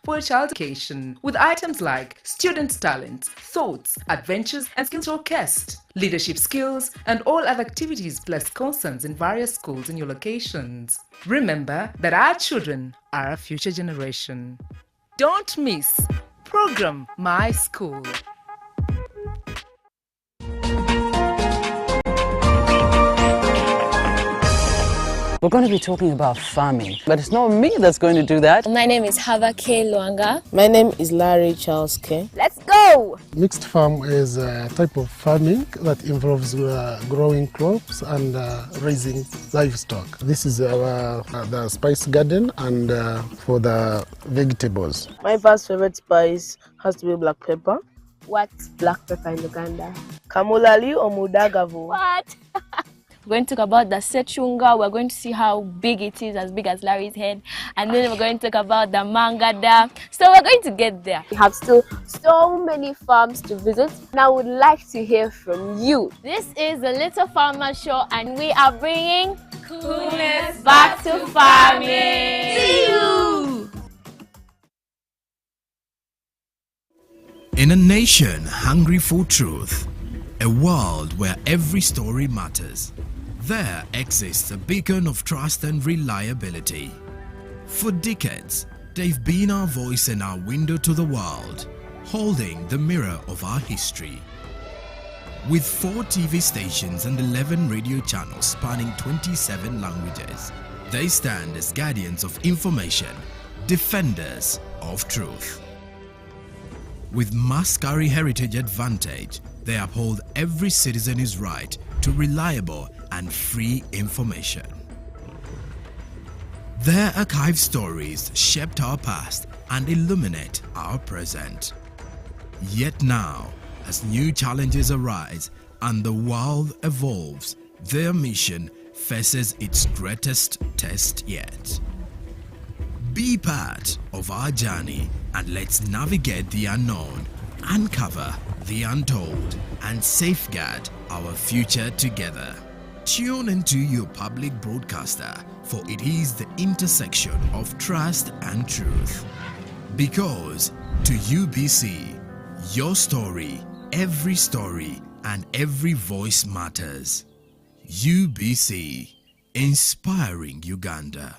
for a child's education with items like student talents, thoughts, adventures, and skills showcased, leadership skills, and all other activities plus concerts in various schools in your locations. Remember that our children are our future generation. Don't miss Program My School. We're going to be talking about farming, but it's not me that's going to do that. My name is Hava K. Luanga. My name is Larry Charles K. Let's go! Mixed farm is a type of farming that involves growing crops and raising livestock. This is the spice garden and for the vegetables. My first favorite spice has to be black pepper. What's black pepper in Uganda? Kamulali or mudagavu. What? We're going to talk about the sechunga. We're going to see how big it is, as big as Larry's head. And then we're going to talk about the mangada. So we're going to get there. We have still so many farms to visit. And I would like to hear from you. This is the Little Farmer Show, and we are bringing coolness back to farming. See you! In a nation hungry for truth, a world where every story matters, there exists a beacon of trust and reliability. For decades, they've been our voice and our window to the world, holding the mirror of our history. With 4 TV stations and 11 radio channels spanning 27 languages, they stand as guardians of information, defenders of truth. With Mascari Heritage Advantage, they uphold every citizen's right to reliable and free information. Their archived stories shaped our past and illuminate our present. Yet now, as new challenges arise and the world evolves, their mission faces its greatest test yet. Be part of our journey and let's navigate the unknown, uncover the untold, and safeguard our future together. Tune into your public broadcaster, for it is the intersection of trust and truth. Because to UBC, your story, and every voice matters. UBC, inspiring Uganda.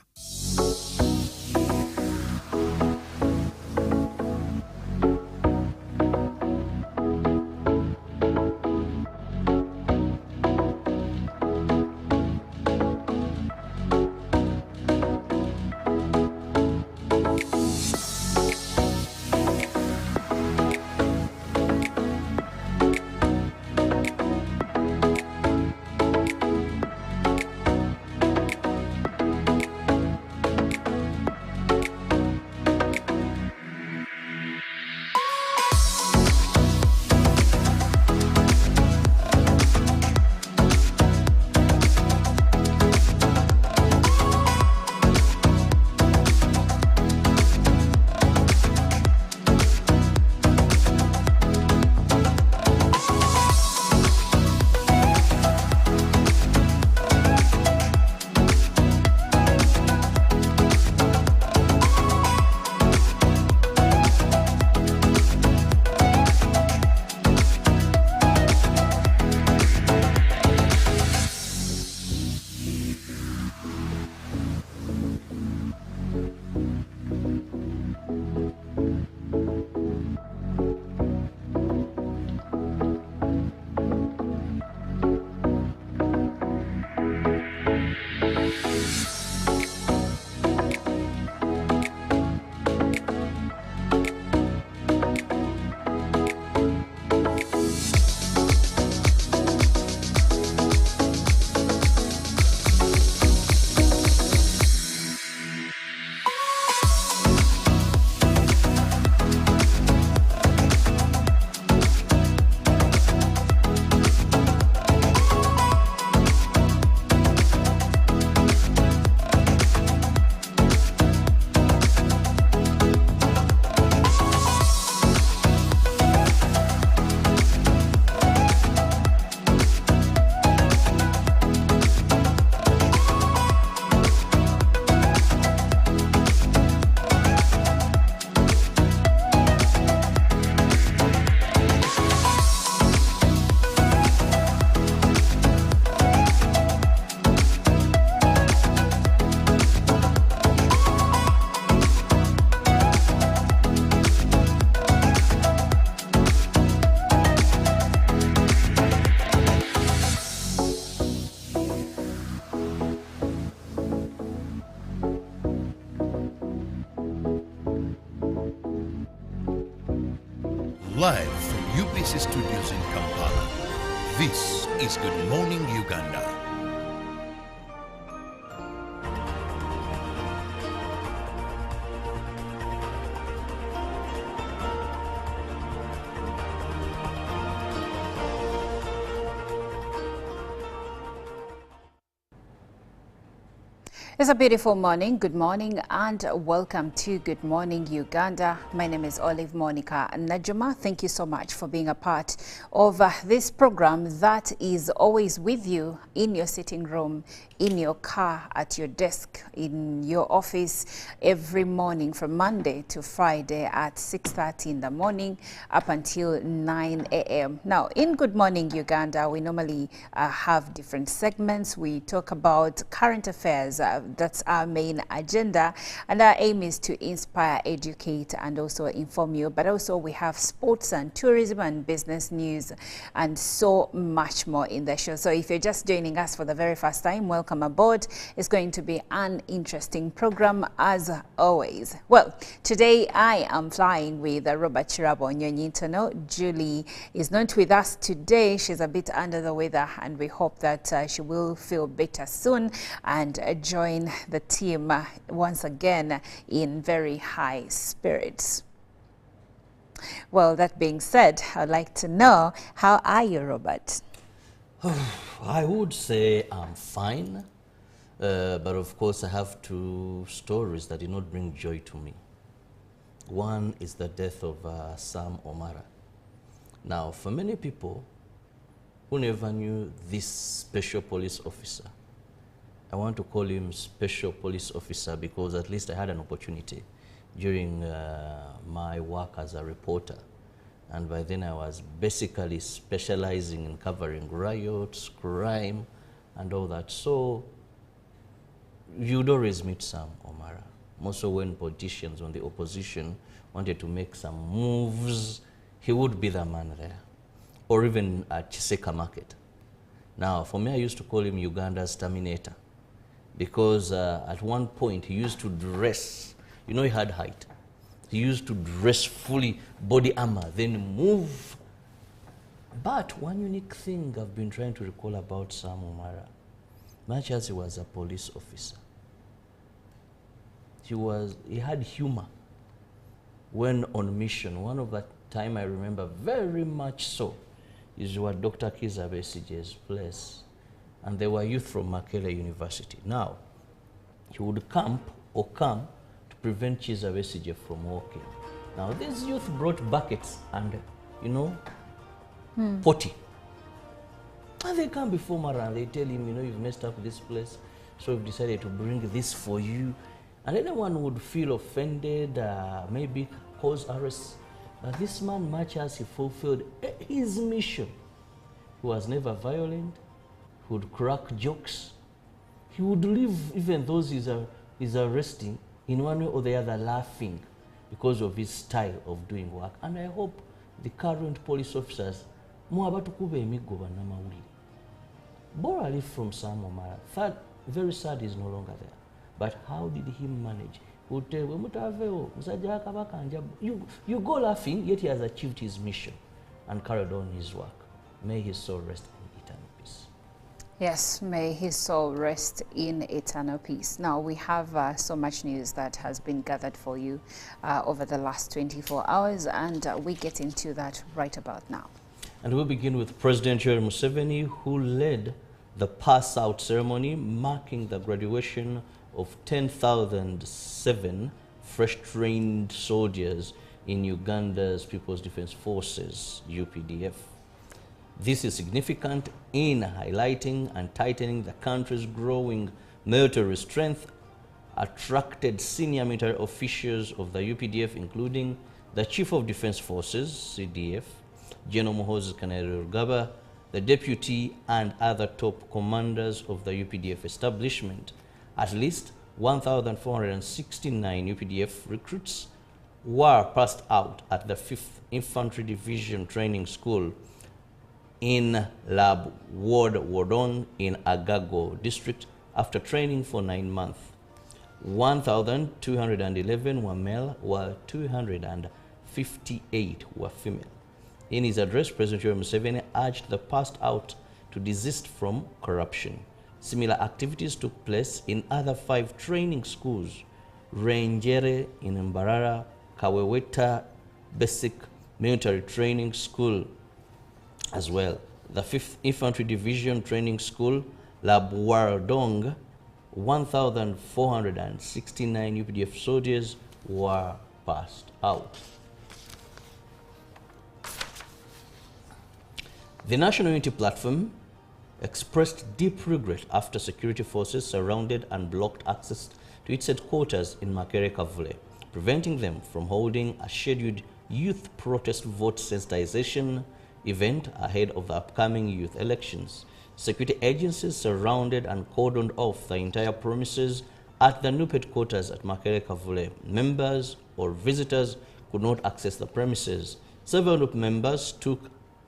Live from UBC Studios in Kampala, this is Good Morning Uganda. It's a beautiful morning. Good morning and welcome to Good Morning Uganda. My name is Olive Monica Najuma. Thank you so much for being a part of this program that is always with you in your sitting room, in your car, at your desk, in your office every morning from Monday to Friday at 6:30 in the morning up until 9 a.m. Now, in Good Morning Uganda, we normally have different segments. We talk about current affairs. That's our main agenda, and our aim is to inspire, educate, and also inform you. But also we have sports and tourism and business news and so much more in the show. So if you're just joining us for the very first time, welcome aboard. It's going to be an interesting program as always. Well, today I am flying with Robert Chirabo Nyonyintono. Julie is not with us today. She's a bit under the weather, and we hope that she will feel better soon and join the team once again in very high spirits. Well, that being said, I'd like to know, how are you, Robert? I would say I'm fine, but of course I have two stories that did not bring joy to me. One is the death of Sam Omara. Now, for many people who never knew this special police officer, I want to call him Special Police Officer because at least I had an opportunity during my work as a reporter. And by then I was basically specializing in covering riots, crime, and all that. So you'd always meet Sam Omara. Also when politicians on the opposition wanted to make some moves, he would be the man there. Or even at Chiseka Market. Now, for me, I used to call him Uganda's Terminator. Because at one point he used to dress, you know, he had height. He used to dress fully body armor, then move. But one unique thing I've been trying to recall about Sam Omara, much as he was a police officer, he had humor when on mission. One of that time I remember very much so is what Dr. Kiza Besige's place. And they were youth from Makerere University. Now, he would come to prevent Kiza Besige from walking. Now, these youth brought buckets and, you know, potty. And they come before Mara and they tell him, you know, you've messed up this place, so we've decided to bring this for you. And anyone would feel offended, maybe cause arrest. But this man, much as he fulfilled his mission, he was never violent. He would crack jokes. He would leave even those he's arresting in one way or the other laughing because of his style of doing work. And I hope the current police officers, Bora left from Sam Omara. Very sad he's no longer there. But how did he manage? You go laughing, yet he has achieved his mission and carried on his work. May his soul rest in eternal peace. Yes, may his soul rest in eternal peace. Now, we have so much news that has been gathered for you over the last 24 hours, and we get into that right about now. And we'll begin with President Yoweri Museveni, who led the pass-out ceremony marking the graduation of 10,007 fresh-trained soldiers in Uganda's People's Defense Forces, UPDF. This is significant in highlighting and tightening the country's growing military strength, attracted senior military officials of the UPDF, including the Chief of Defense Forces, CDF, General Muhoozi Kainerugaba, the Deputy and other top commanders of the UPDF establishment. At least 1,469 UPDF recruits were passed out at the 5th Infantry Division Training School in Lab Ward Wardon in Agago district after training for 9 months. 1,211 were male, while 258 were female. In his address, President Yoweri Museveni urged the passed out to desist from corruption. Similar activities took place in other 5 training schools: Rengere in Mbarara, Kaweweta Basic Military Training School as well, the 5th Infantry Division Training School, Labwardong. 1,469 UPDF soldiers were passed out. The National Unity Platform expressed deep regret after security forces surrounded and blocked access to its headquarters in Makerere-Kavule, preventing them from holding a scheduled youth protest vote sensitization event ahead of the upcoming youth elections. Security agencies surrounded and cordoned off the entire premises at the NUP headquarters at Makerere-Kavule. Members or visitors could not access the premises. Several NUP members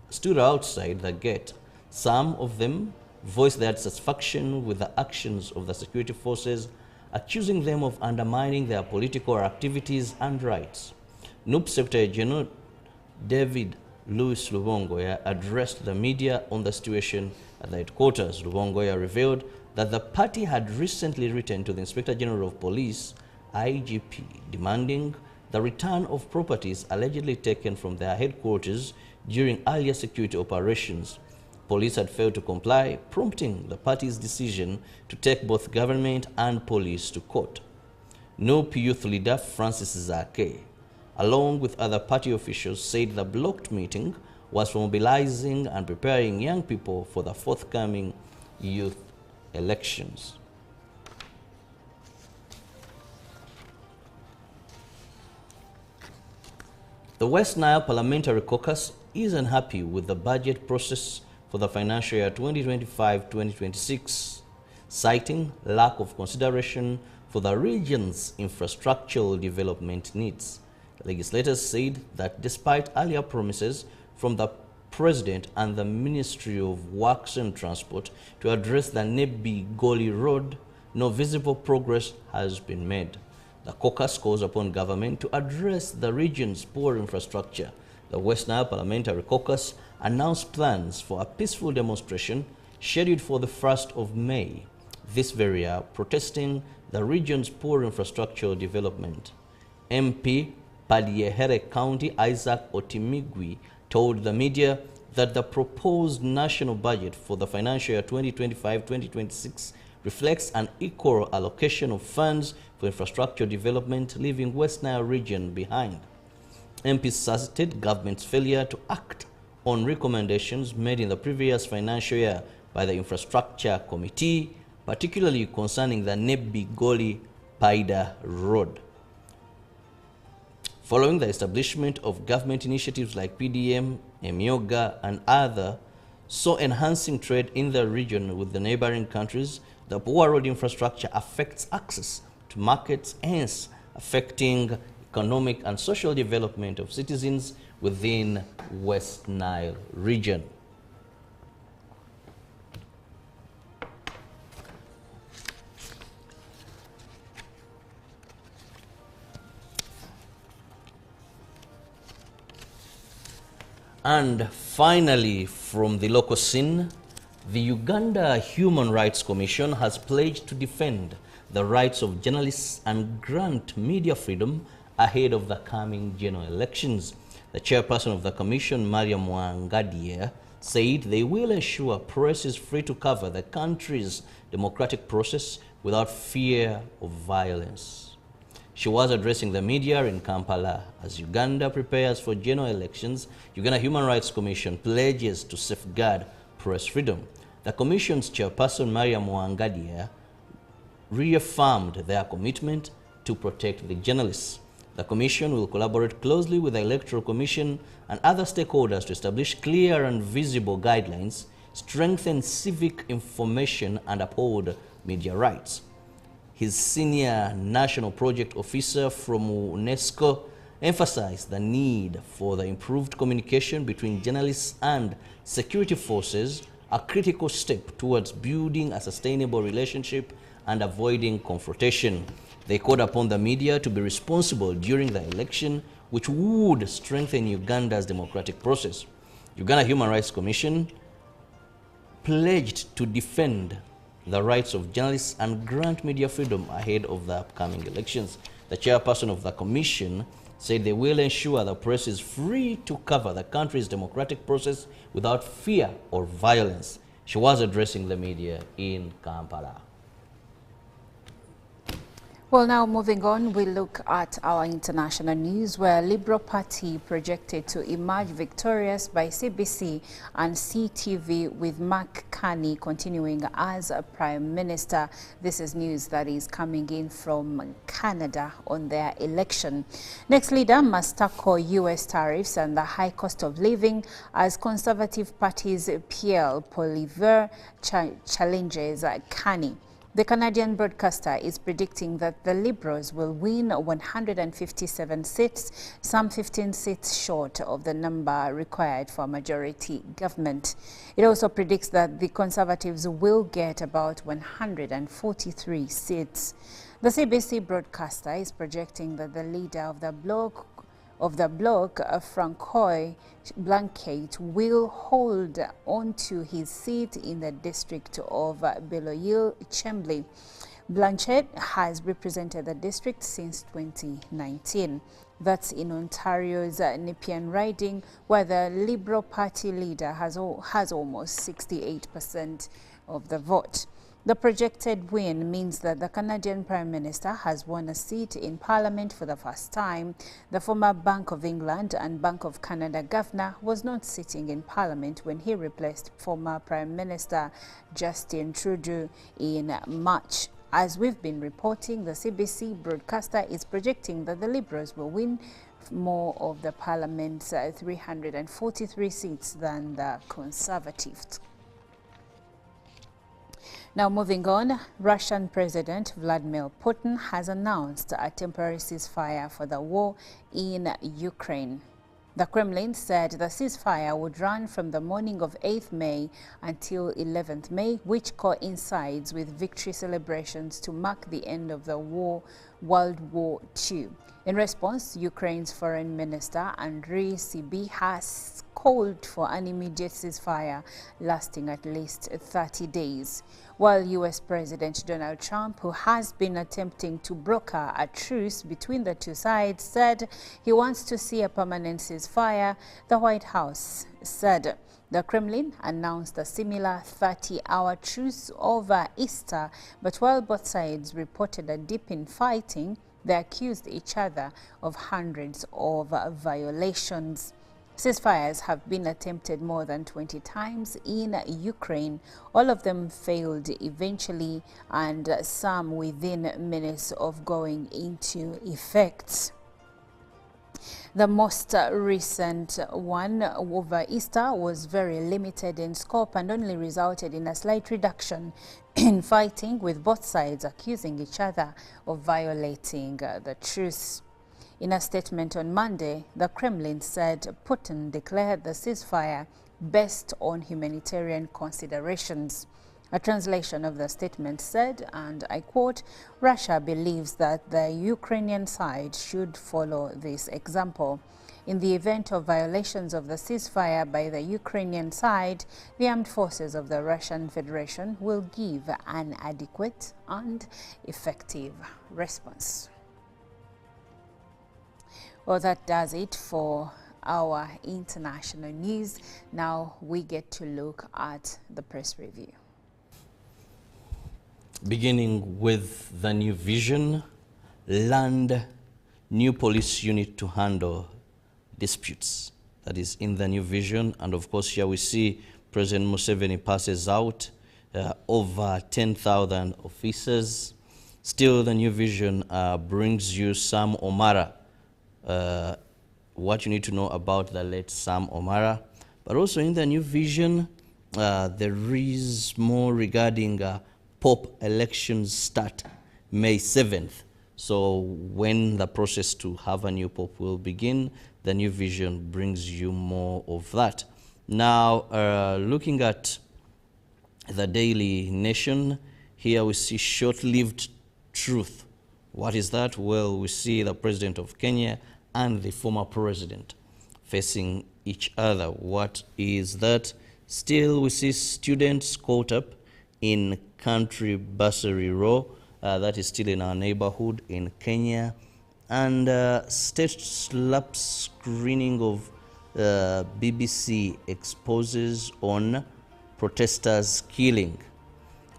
stood outside the gate. Some of them voiced their dissatisfaction with the actions of the security forces, accusing them of undermining their political activities and rights. NUP Secretary General David Louis Lubongoya addressed the media on the situation at the headquarters. Lubongoya revealed that the party had recently written to the Inspector General of Police, IGP, demanding the return of properties allegedly taken from their headquarters during earlier security operations. Police had failed to comply, prompting the party's decision to take both government and police to court. NUP youth leader Francis Zake, along with other party officials, said the blocked meeting was for mobilizing and preparing young people for the forthcoming youth elections. The West Nile Parliamentary Caucus is unhappy with the budget process for the financial year 2025-2026, citing lack of consideration for the region's infrastructural development needs. Legislators said that despite earlier promises from the President and the Ministry of Works and Transport to address the Nebbi-Goli Road, no visible progress has been made. The caucus calls upon government to address the region's poor infrastructure. The West Nile Parliamentary Caucus announced plans for a peaceful demonstration scheduled for the 1st of May, this very year, protesting the region's poor infrastructural development. MP Padiehere County Isaac Otimigwi told the media that the proposed national budget for the financial year 2025-2026 reflects an equal allocation of funds for infrastructure development, leaving West Nile region behind. MP cited government's failure to act on recommendations made in the previous financial year by the Infrastructure Committee, particularly concerning the Nebbi-Goli Paida Road. Following the establishment of government initiatives like PDM, Emyoga, and other, so enhancing trade in the region with the neighboring countries, the poor road infrastructure affects access to markets, hence affecting economic and social development of citizens within West Nile region. And finally, from the local scene, the Uganda Human Rights Commission has pledged to defend the rights of journalists and grant media freedom ahead of the coming general elections. The chairperson of the commission, Mariam Wangadia, said they will ensure press is free to cover the country's democratic process without fear of violence. She was addressing the media in Kampala. As Uganda prepares for general elections, Uganda Human Rights Commission pledges to safeguard press freedom. The Commission's chairperson, Mariam Wangadia, reaffirmed their commitment to protect the journalists. The Commission will collaborate closely with the Electoral Commission and other stakeholders to establish clear and visible guidelines, strengthen civic information, and uphold media rights. His senior national project officer from UNESCO emphasized the need for the improved communication between journalists and security forces, a critical step towards building a sustainable relationship and avoiding confrontation. They called upon the media to be responsible during the election, which would strengthen Uganda's democratic process. Uganda Human Rights Commission pledged to defend the rights of journalists and grant media freedom ahead of the upcoming elections. The chairperson of the commission said they will ensure the press is free to cover the country's democratic process without fear or violence. She was addressing the media in Kampala. Well, now moving on, we look at our international news where Liberal Party projected to emerge victorious by CBC and CTV with Mark Carney continuing as a Prime Minister. This is news that is coming in from Canada on their election. Next leader must tackle U.S. tariffs and the high cost of living as Conservative Party's Pierre Poilievre challenges Carney. The Canadian broadcaster is predicting that the Liberals will win 157 seats, some 15 seats short of the number required for majority government. It also predicts that the Conservatives will get about 143 seats. The CBC broadcaster is projecting that the leader of the bloc, Francois Blanquet, will hold on to his seat in the district of Beloeil-Chambly. Blanchett has represented the district since 2019. That's in Ontario's Nepean riding, where the Liberal Party leader has almost 68% of the vote. The projected win means that the Canadian Prime Minister has won a seat in Parliament for the first time. The former Bank of England and Bank of Canada governor was not sitting in Parliament when he replaced former Prime Minister Justin Trudeau in March. As we've been reporting, the CBC broadcaster is projecting that the Liberals will win more of the Parliament's 343 seats than the Conservatives. Now moving on, Russian President Vladimir Putin has announced a temporary ceasefire for the war in Ukraine. The Kremlin said the ceasefire would run from the morning of 8th May until 11th May, which coincides with victory celebrations to mark the end of the World War II. In response, Ukraine's Foreign Minister Andriy Sybiha has called for an immediate ceasefire lasting at least 30 days. While U.S. President Donald Trump, who has been attempting to broker a truce between the two sides, said he wants to see a permanent ceasefire, the White House said. The Kremlin announced a similar 30-hour truce over Easter, but while both sides reported a dip in fighting, they accused each other of hundreds of violations. Ceasefires have been attempted more than 20 times in Ukraine. All of them failed eventually, and some within minutes of going into effect. The most recent one over Easter was very limited in scope and only resulted in a slight reduction in fighting, with both sides accusing each other of violating the truce. In a statement on Monday, the Kremlin said Putin declared the ceasefire based on humanitarian considerations. A translation of the statement said, and I quote, "Russia believes that the Ukrainian side should follow this example. In the event of violations of the ceasefire by the Ukrainian side, the armed forces of the Russian Federation will give an adequate and effective response." Well, that does it for our international news. Now we get to look at the press review. Beginning with the new vision, land new police unit to handle disputes. That is in the new vision. And of course, here we see President Museveni passes out over 10,000 officers. Still, the new vision brings you Sam Omara, what you need to know about the late Sam Omara. But also in the new vision, there is more regarding Pope elections start May 7th. So when the process to have a new Pope will begin, the new vision brings you more of that. Now, looking at the Daily Nation, here we see short-lived truth. What is that? Well, we see the president of Kenya and the former president facing each other. What is that? Still, we see students caught up in country bursary row. That is still in our neighborhood in Kenya. And state slap screening of BBC exposes on protesters killing.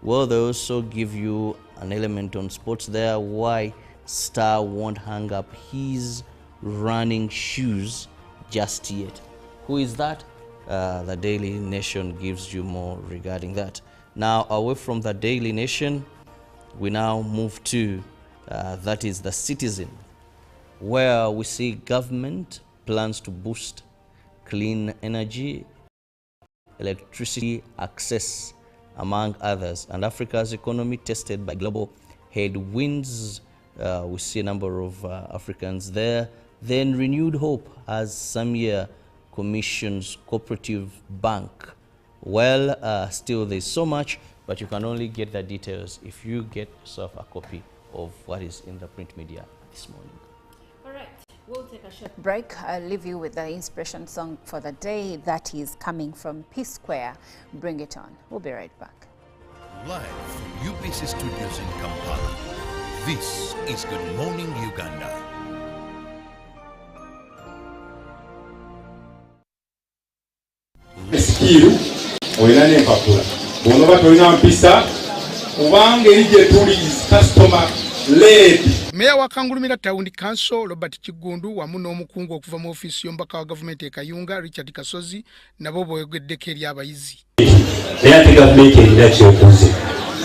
Well, they also give you an element on sports there, why Star won't hang up his running shoes just yet. Who is that? The Daily Nation gives you more regarding that. Now, away from the Daily Nation, we now move to, that is the Citizen, where we see government plans to boost clean energy, electricity access, among others, and Africa's economy tested by global headwinds. We see a number of Africans there. Then renewed hope as Samia commissions cooperative bank. Well, still there's so much, but you can only get the details if you get yourself a copy of what is in the print media this morning. All right, we'll take a short break. I'll leave you with the inspiration song for the day that is coming from P Square. Bring it on. We'll be right back. Live from UBC Studios in Kampala, this is Good Morning Uganda. Skill, oyina n'empapula bw'onoba tolina mpisa kubanga eri gye tuli customer led. Meya wa Kangulumira Town Council Robert Kigundu wamu n'omukungu okuva mu ofiisi y'omubaka wa gavumenti e Kayunga Richard Kasozi nabo boyogeddeko eri abayizi. Naye ate gavumenti erina kyokoze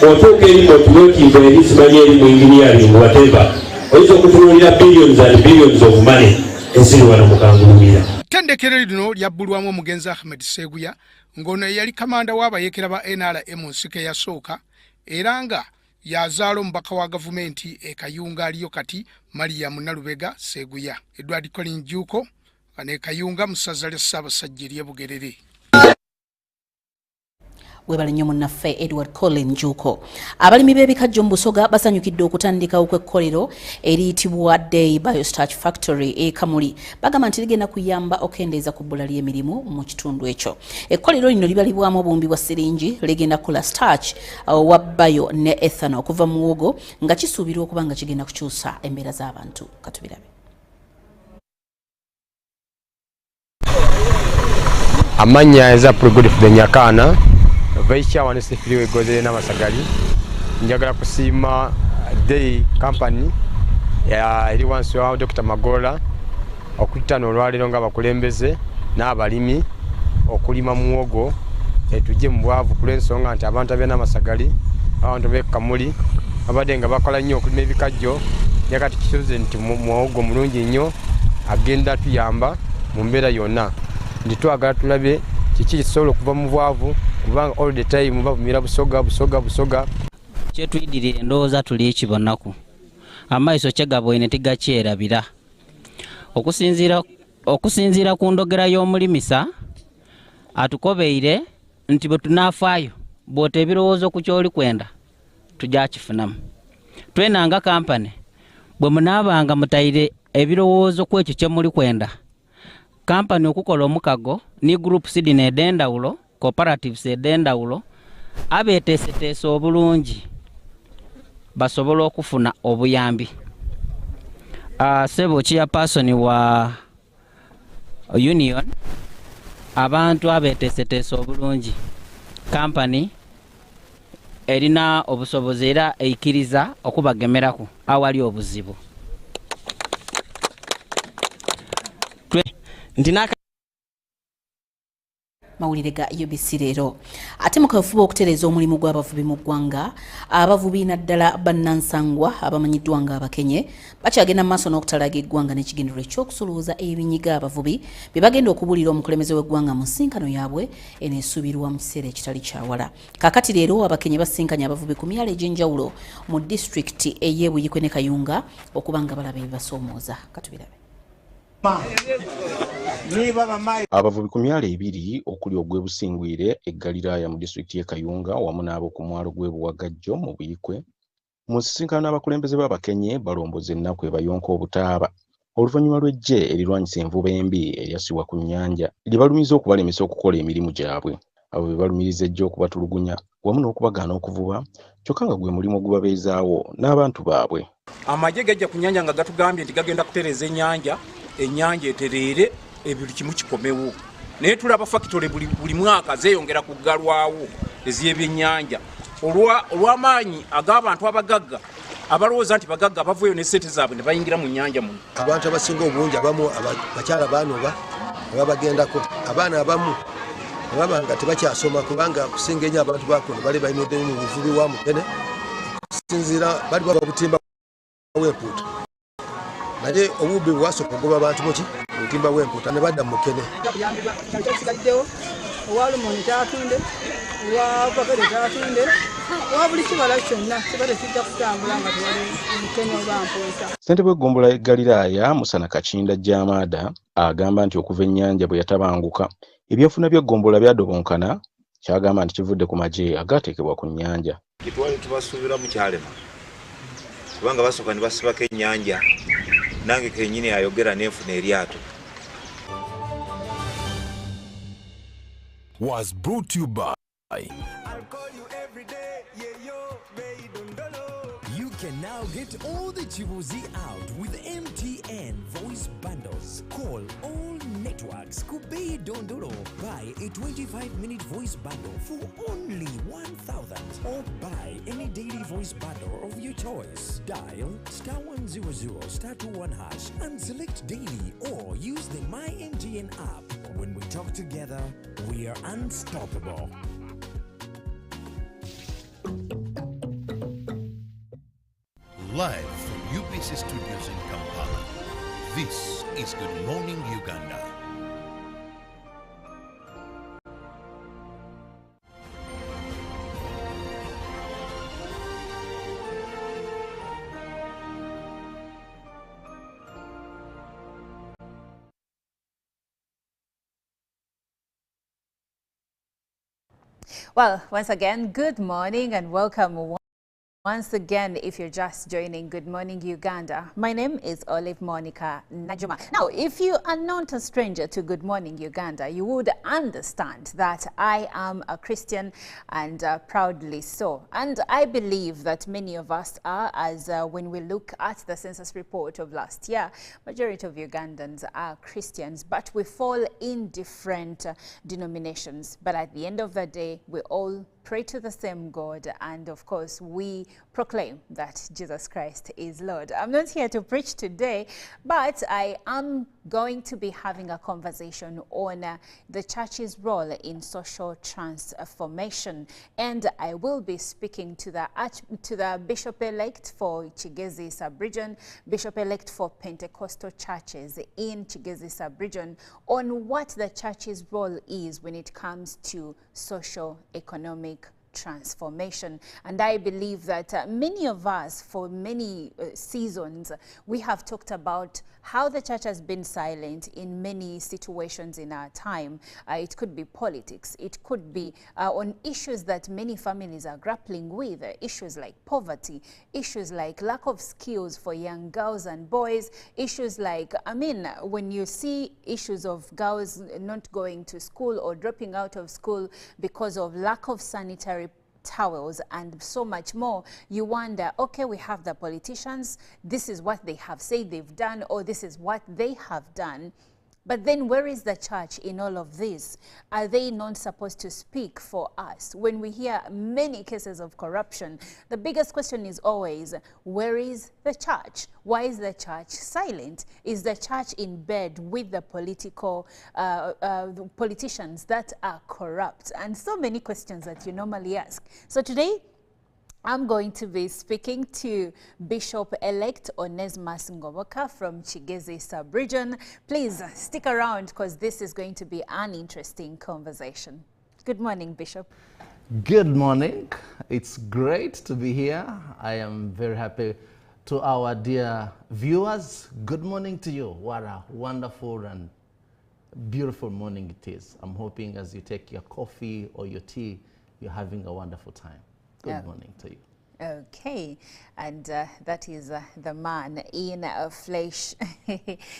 otuuka eri otuwekinga eri simanyi eri mu engineering whatever oyinza okutunuulira billions and billions of money eziri wano mu Kangulumira. Ettendekero lino lyabbulwamu omugenzi Ahmed Seguya ng'ono yali kamanda w'abayeekera ba NRM mu nsiko eyasooka era nga yazaala omubaka wa gavumenti e Kayunga aliyo kati Mariam Nalubega Seguya. Edward Colin Juko ne Kayunga mu ssaza lya Ssaabasajja ery'e Bugerere. Webale nnyo munnaffe Edward Colin Juko. Abalimi b'ebikajjo mu Busoga basanyukidde okutandikawo kw'ekkolero eriyitibwa Day Biostarch Factory e Kamuli. Bagamba nti ligenda kuyamba okendeeza ku bbula ly'emirimu mu kitundu ekyo. Ekkolero lino libalibwamu obumbi bwa siringi ligenda kukola starch wa bio ne ethanol okuva mu muwogo nga kisuubirwa okuba nga kigenda kukyusa embeera z'abantu. Katubirabe. Amanya is a pretty good for the Nyakana. Vaisha wanisifiri wegozele na masagali. Njagala kusima Day Company ya eri wansi wa Dr. Magola okutana olwaliro nga bakulembeze n'abalimi okulima muwogo etuje mu bwavu kulensonga nti abantu abena masagali abantu be Kamuli abadde nga bakola nnyo okulima ebikajjo yakati kisoze nti muwogo mulungi nnyo agenda tuyamba mu mbeera yonna ndi twagala tulabe kiki kisobola okuva mu bwavu kubanga all the time bavumira busoga kyetuyidirira endowooza tuli ekibonaku amaiso kyegabwene tigakyerabira okusinziira ku ndogera y'omulimisa atukobeire nti bwe tunaafaayo bw'ota ebirowoozo ku kyoli kwenda tujakifunamu twenanga kampani bwe munaabanga mutaire ebirowoozo ku ekyo kye muli kwenda kampani okukola omukago ni groups dine ed'endawulo cooperatives ed'endawulo abeeteeseteese obulungi basobola okufuna obuyambi. Sebo chairperson wa union abantu abeeteeseteese obulungi kampani erina obusobozi era eikiriza okubagemeraku awali obuzibu. Mawulire ga UBC leero ate mu kafuba okutereeza omulimu gw'abavubi mu ggwanga abavubi naddala bannansangwa abamanyiddwa nga abakenye bakyagenda mu maaso n'okutalaga eggwanga n'ekigendero eky'okusuluuza ebinyiga abavubi bye bagenda okubuulira omukulembeze w'eggwanga mu nsinkano yaabwe eneesuubirwa mu kiseera ekitali kyawala. Kaakati leero abakenye basinkanye abavubi ku myalo egy'enjawulo mu disitulikiti ey'e Buyikwe ne Kayunga okuba nga balaba ebibasoomooza. Katubirabe. Abavubi ku myalo ebiri okuli ogw'Ebusingwire eggaliraaya mu disitulikiti y'e Kayunga wamu n'abo ku mwalo gw'Ebuwagajjo mu Buyikwe mu nsisinkano n'abakulembeze b'abakenye balomboza ennaku ebayonka obutaaba oluvannyuma lw'eggye erirwanyisa envuba embi eryassibwa ku nnyanja lye okubalemesa okukola emirimu gyabwe. Abo be balumiriza eggye okubatulugunya wamu n'okubagaana okuvuba kyokka nga gwe mulimu ogubabeezaawo n'abantu baabwe. Amagye gajja ku nnyanja nga gatugambye nti gagenda kutereeza ennyanja etereere ebintu kimu kikomewo. Naye tulaba fakitole buli mwaka zeeyongera kuggalwawo ez'ebyennyanja olw'amaanyi ag'abantu abagagga abalowooza nti bagagga bavueyo ne ssente zaabwe ne bayingira mu nnyanja muno. Abantu abasinga obungi abamu bakyala baanoba ababagendako abaana abamu ababa nga tebakyasoma kubanga kusinga ennyo abantu bakono bali bayimudde mu buvubi wa mukene okusinziira bali baba butimba w'empuuta naye obubbi bwasooka ogoba abantu muki butimba w'empuuta ne badda mu mukene. Kigaddewo owalumoni tatunde owavakade tatunde owa buli kibala kyonna kibala kijja kutambula nga tewali mukene oba mpuuta. Ssentebe w'eggombolola y'e Galiraaya Musana Kakinda Jamaada agamba nti okuva ennyanja bwe yatabanguka ebyenfuna by'eggombolola byadobonkana kyagamba nti kivudde ku magye agaateekebwa ku nnyanja. Twali tubasuubiramu kyalema kubanga basooka ne basibako ennyanja nange kennyini ayogera n'enfuna eryato. Was brought to you by You can now get all the Chibuzi out with MTN voice bundles. Call all networks. Kubei Dondolo. Buy a 25-minute voice bundle for only 1,000 or buy any daily voice bundle of your choice. Dial *100 *21# and select daily or use the My MTN app. When we talk together, we are unstoppable. Live from UBC Studios in Kampala, this is Good Morning Uganda. Well, once again, good morning and welcome. Once again, if you're just joining Good Morning Uganda, my name is Olive Monica Najuma. Now, if you are not a stranger to Good Morning Uganda, you would understand that I am a Christian and proudly so. And I believe that many of us are, as when we look at the census report of last year, majority of Ugandans are Christians, but we fall in different denominations. But at the end of the day, we all pray to the same God, and of course we proclaim that Jesus Christ is Lord. I'm not here to preach today, but I am going to be having a conversation on the church's role in social transformation, and I will be speaking to the Bishop-elect for Kigezi Sub-Region, Bishop-elect for Pentecostal churches in Kigezi Sub-Region, on what the church's role is when it comes to socio-economic transformation. And I believe that many of us, for many seasons, we have talked about how the church has been silent in many situations in our time. It could be politics, it could be on issues that many families are grappling with, issues like poverty, issues like lack of skills for young girls and boys, issues like, I mean, when you see issues of girls not going to school or dropping out of school because of lack of sanitary towels and so much more, you wonder, okay, we have the politicians, this is what they have said they've done, or this is what they have done. But then where is the church in all of this? Are they not supposed to speak for us? When we hear many cases of corruption, the biggest question is always, where is the church? Why is the church silent? Is the church in bed with the politicians that are corrupt? And so many questions that you normally ask. So today, I'm going to be speaking to Bishop-elect Onesmus Ngoboka from Kigezi Sub-Region. Please stick around because this is going to be an interesting conversation. Good morning, Bishop. Good morning. It's great to be here. I am very happy. To our dear viewers, good morning to you. What a wonderful and beautiful morning it is. I'm hoping as you take your coffee or your tea, you're having a wonderful time. Good morning to you. Okay, and that is the man in flesh.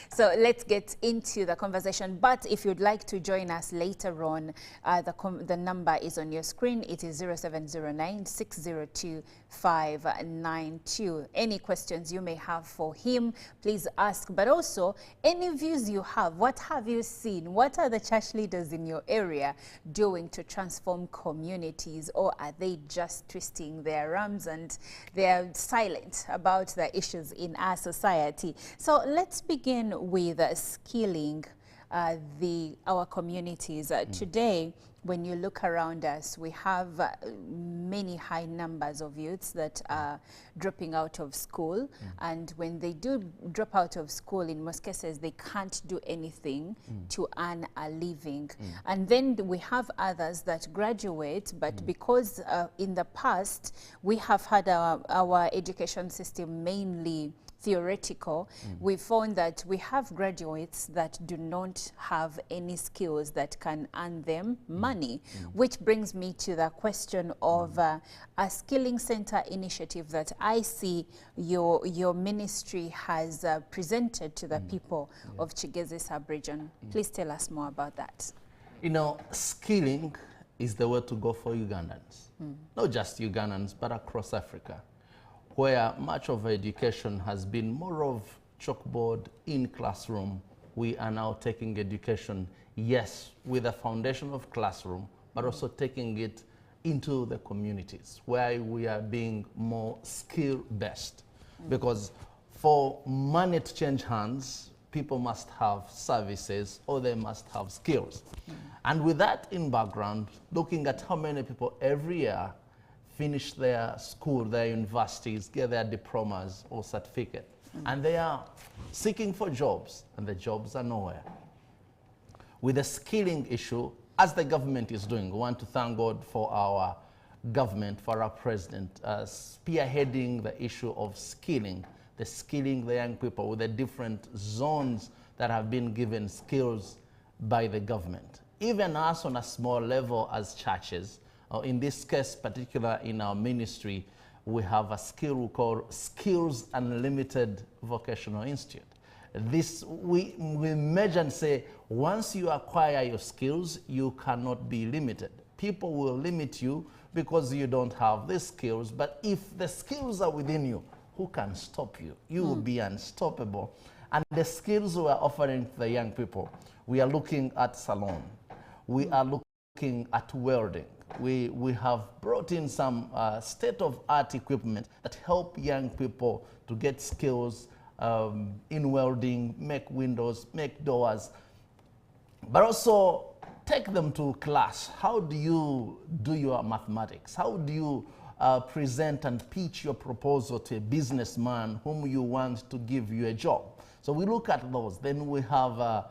So let's get into the conversation. But if you'd like to join us later on, the number is on your screen. It is 0709-602-592. Any questions you may have for him, please ask. But also, any views you have. What have you seen? What are the church leaders in your area doing to transform communities? Or are they just twisting their arms and they're silent about the issues in our society? So let's begin with skilling our communities. Today, when you look around us, we have many high numbers of youths that are dropping out of school. And when they do drop out of school, in most cases, they can't do anything to earn a living. And then we have others that graduate, but because in the past, we have had our education system mainly theoretical, we found that we have graduates that do not have any skills that can earn them money, which brings me to the question of a skilling center initiative that I see your ministry has presented to the people of Kigezi sub-region. Please tell us more about that. You know, skilling is the way to go for Ugandans, not just Ugandans, but across Africa, where much of education has been more of chalkboard in classroom. We are now taking education, yes, with a foundation of classroom, but also taking it into the communities where we are being more skill-based. Because for money to change hands, people must have services or they must have skills. And with that in background, looking at how many people every year finish their school, their universities, get their diplomas or certificate, and they are seeking for jobs, and the jobs are nowhere. With the skilling issue, as the government is doing, we want to thank God for our government, for our president, spearheading the issue of skilling the young people with the different zones that have been given skills by the government. Even us on a small level as churches, in this case, particular in our ministry, we have a skill we call Skills Unlimited Vocational Institute. This, we measure and say, once you acquire your skills, you cannot be limited. People will limit you because you don't have the skills, but if the skills are within you, who can stop you? You will be unstoppable. And the skills we are offering to the young people, we are looking at salon, we are looking at welding. We have brought in some state-of-art equipment that help young people to get skills in welding, make windows, make doors, but also take them to class. How do you do your mathematics? How do you present and pitch your proposal to a businessman whom you want to give you a job? So we look at those. Then we have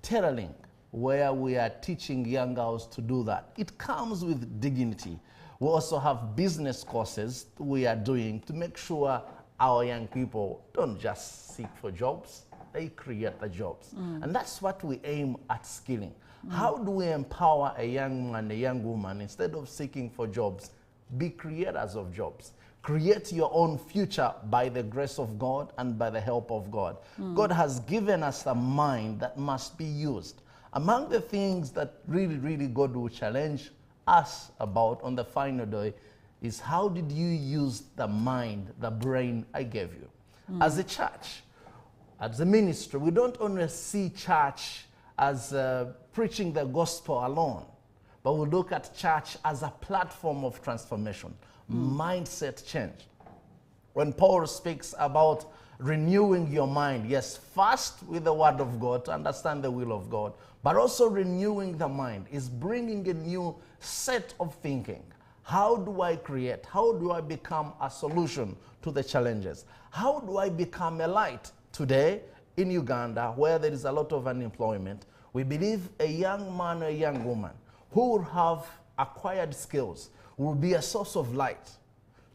tailoring, where we are teaching young girls to do that. It comes with dignity. We also have business courses we are doing to make sure our young people don't just seek for jobs, they create the jobs. And that's what we aim at skilling. How do we empower a young man, a young woman, instead of seeking for jobs, be creators of jobs? Create your own future by the grace of God and by the help of God. God has given us a mind that must be used. Among the things that really God will challenge us about on the final day is, how did you use the mind, the brain I gave you? As a church, as a ministry, we don't only see church as preaching the gospel alone, but we look at church as a platform of transformation, mindset change. When Paul speaks about renewing your mind, yes, first with the word of God to understand the will of God, but also renewing the mind is bringing a new set of thinking. How do I create? How do I become a solution to the challenges? How do I become a light? Today in Uganda, where there is a lot of unemployment, we believe a young man or a young woman who will have acquired skills will be a source of light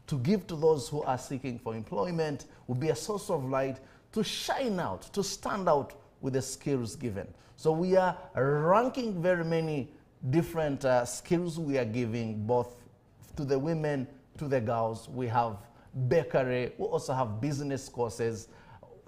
to give to those who are seeking for employment, will be a source of light to shine out, to stand out with the skills given. So we are ranking very many different skills we are giving both to the women, to the girls. We have bakery. We also have business courses,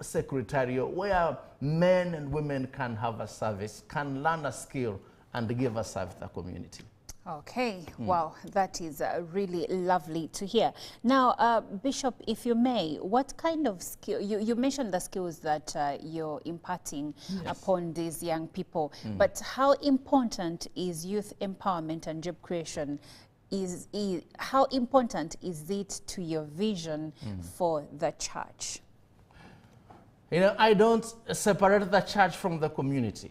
secretarial, where men and women can have a service, can learn a skill, and give a service to the community. Okay, wow, that is really lovely to hear. Now, Bishop, if you may, what kind of skill, you mentioned the skills that you're imparting upon these young people, but how important is youth empowerment and job creation? How important is it to your vision for the church? You know, I don't separate the church from the community.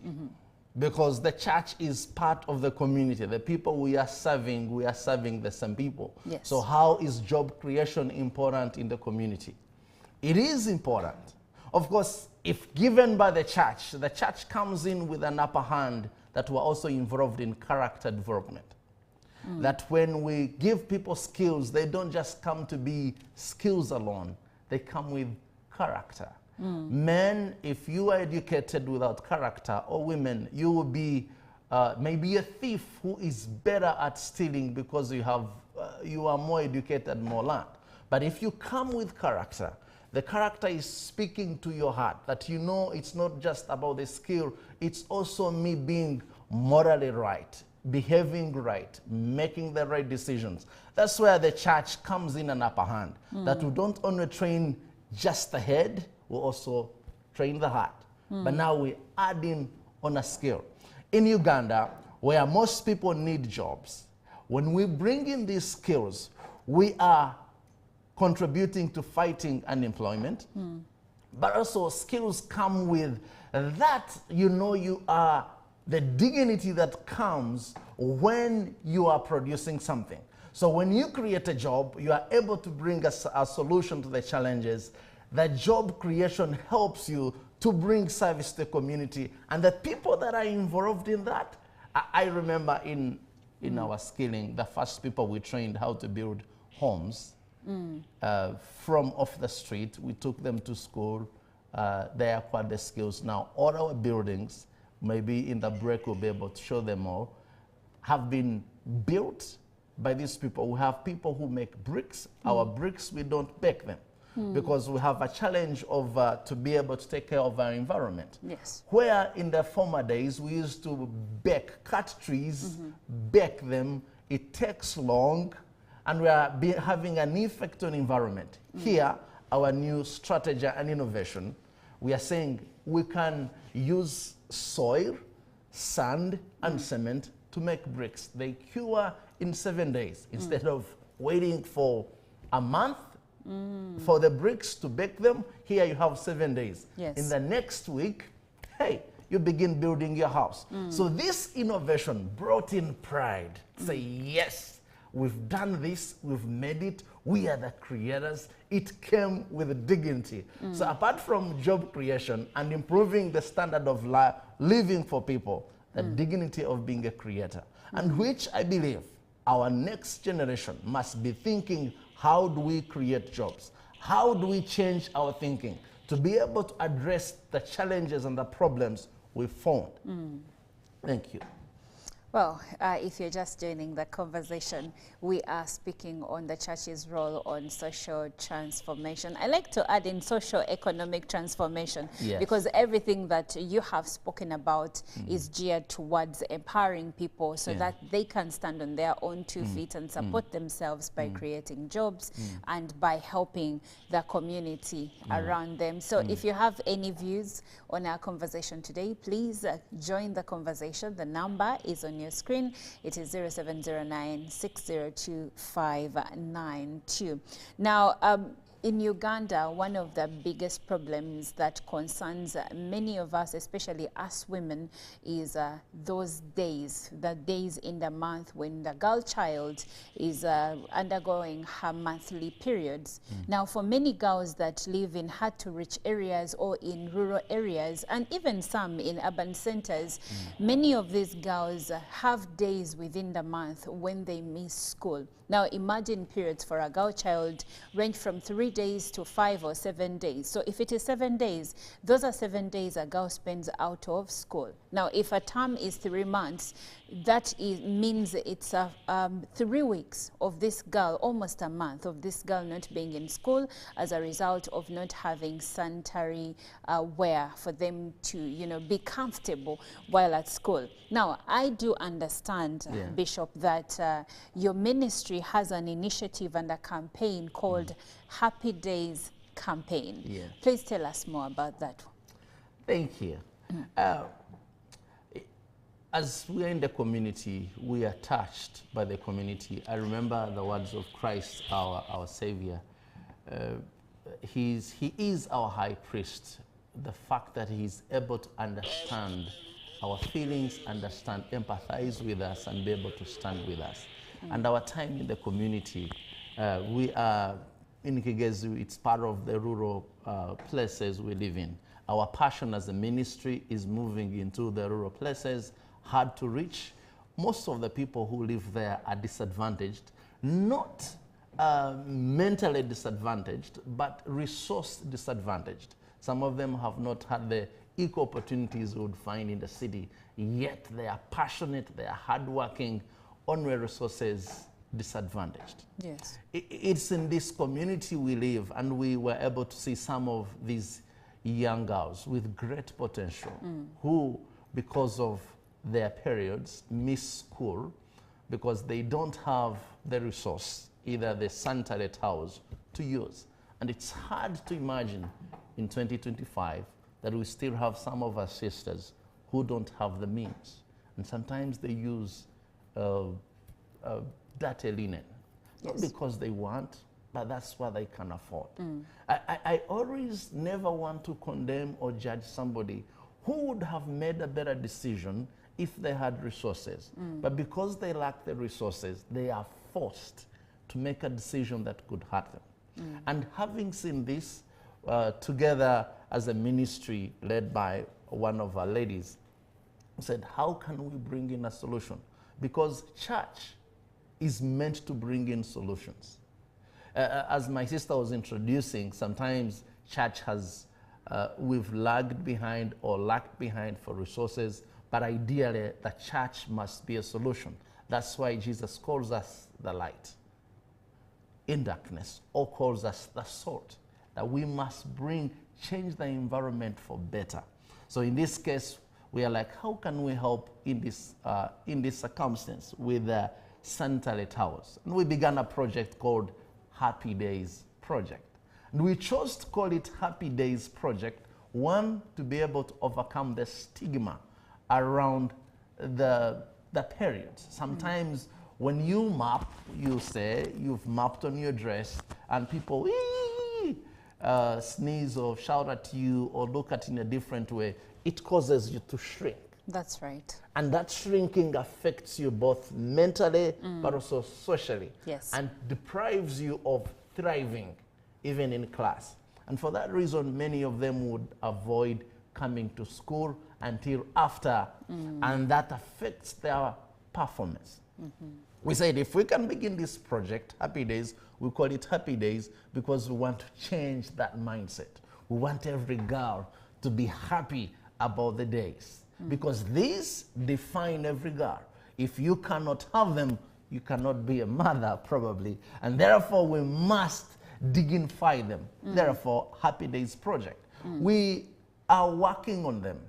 Because the church is part of the community. The people we are serving the same people. Yes. So how is job creation important in the community? It is important. Of course, if given by the church comes in with an upper hand that we're also involved in character development. That when we give people skills, they don't just come to be skills alone. They come with character. Men, if you are educated without character, or women, you will be maybe a thief who is better at stealing because you are more educated, more learned. But if you come with character, the character is speaking to your heart, that you know it's not just about the skill, it's also me being morally right, behaving right, making the right decisions. That's where the church comes in an upper hand, that we don't only train just the head, we also train the heart. But now we're adding on a skill. In Uganda, where most people need jobs, when we bring in these skills, we are contributing to fighting unemployment. But also skills come with that, you know, you are the dignity that comes when you are producing something. So when you create a job, you are able to bring a solution to the challenges. The job creation helps you to bring service to the community. And the people that are involved in that, I remember in our skilling, the first people we trained how to build homes from off the street. We took them to school. They acquired the skills. Now all our buildings, maybe in the break we'll be able to show them all, have been built by these people. We have people who make bricks. Our bricks, we don't bake them. Because we have a challenge of to be able to take care of our environment. Yes. Where in the former days we used to cut trees, bake them, it takes long, and we are having an effect on environment. Here, our new strategy and innovation, we are saying we can use soil, sand, and cement to make bricks. They cure in 7 days instead of waiting for a month for the bricks to bake them. Here you have 7 days. Yes. In the next week, hey, you begin building your house. So this innovation brought in pride. Say, yes, we've done this, we've made it, we are the creators. It came with dignity. So apart from job creation and improving the standard of living for people, the dignity of being a creator, and which I believe our next generation must be thinking, how do we create jobs? How do we change our thinking to be able to address the challenges and the problems we found? Thank you. Well, if you're just joining the conversation, we are speaking on the church's role on social transformation. I like to add in socio-economic transformation, because everything that you have spoken about is geared towards empowering people so that they can stand on their own 2 feet and support themselves by creating jobs and by helping the community around them. So if you have any views on our conversation today, please join the conversation. The number is on your screen. It is 0709-602-592. Now, in Uganda, one of the biggest problems that concerns many of us, especially us women, is those days, the days in the month when the girl child is undergoing her monthly periods. Now, for many girls that live in hard-to-reach areas or in rural areas, and even some in urban centers, many of these girls have days within the month when they miss school. Now, imagine periods for a girl child range from 3 days to 5 or 7 days. So if it is 7 days, those are 7 days a girl spends out of school. Now, if a term is 3 months, that means it's 3 weeks of this girl, almost a month of this girl not being in school as a result of not having sanitary wear for them to, you know, be comfortable while at school. Now, I do understand, Bishop, that your ministry has an initiative and a campaign called Happy Days Campaign. Yeah. Please tell us more about that. Thank you. As we are in the community, we are touched by the community. I remember the words of Christ, our Savior. He is our high priest. The fact that he's able to understand our feelings, understand, empathize with us, and be able to stand with us. And our time in the community, we are in Kigezu, it's part of the rural places we live in. Our passion as a ministry is moving into the rural places, hard to reach. Most of the people who live there are disadvantaged, not mentally disadvantaged, but resource disadvantaged. Some of them have not had the equal opportunities we would find in the city, yet they are passionate, they are hardworking, on where resources disadvantaged. Yes. It's in this community we live, and we were able to see some of these young girls with great potential who, because of their periods, miss school because they don't have the resource, either the sanitary towels to use. And it's hard to imagine in 2025 that we still have some of our sisters who don't have the means. And sometimes they use dirty linen, not because they want, but that's what they can afford. I always never want to condemn or judge somebody who would have made a better decision if they had resources. But because they lack the resources, they are forced to make a decision that could hurt them. And having seen this together as a ministry led by one of our ladies, said, how can we bring in a solution? Because church is meant to bring in solutions. As my sister was introducing, sometimes church has, we've lagged behind or lacked behind for resources, but ideally the church must be a solution. That's why Jesus calls us the light in darkness, or calls us the salt, that we must change the environment for better. So in this case, we are like, how can we help in this circumstance with sanitary towels? And we began a project called Happy Days Project. And we chose to call it Happy Days Project, one, to be able to overcome the stigma around the periods. Sometimes when you map, you say you've mapped on your dress and people sneeze or shout at you or look at it in a different way, it causes you to shrink. That's right. And that shrinking affects you both mentally but also socially. Yes. And deprives you of thriving even in class. And for that reason, many of them would avoid coming to school until after, and that affects their performance. We said if we can begin this project, Happy Days, we call it Happy Days because we want to change that mindset. We want every girl to be happy about the days, because these define every girl. If you cannot have them, you cannot be a mother probably, and therefore we must dignify them. Therefore, Happy Days Project. We are working on them.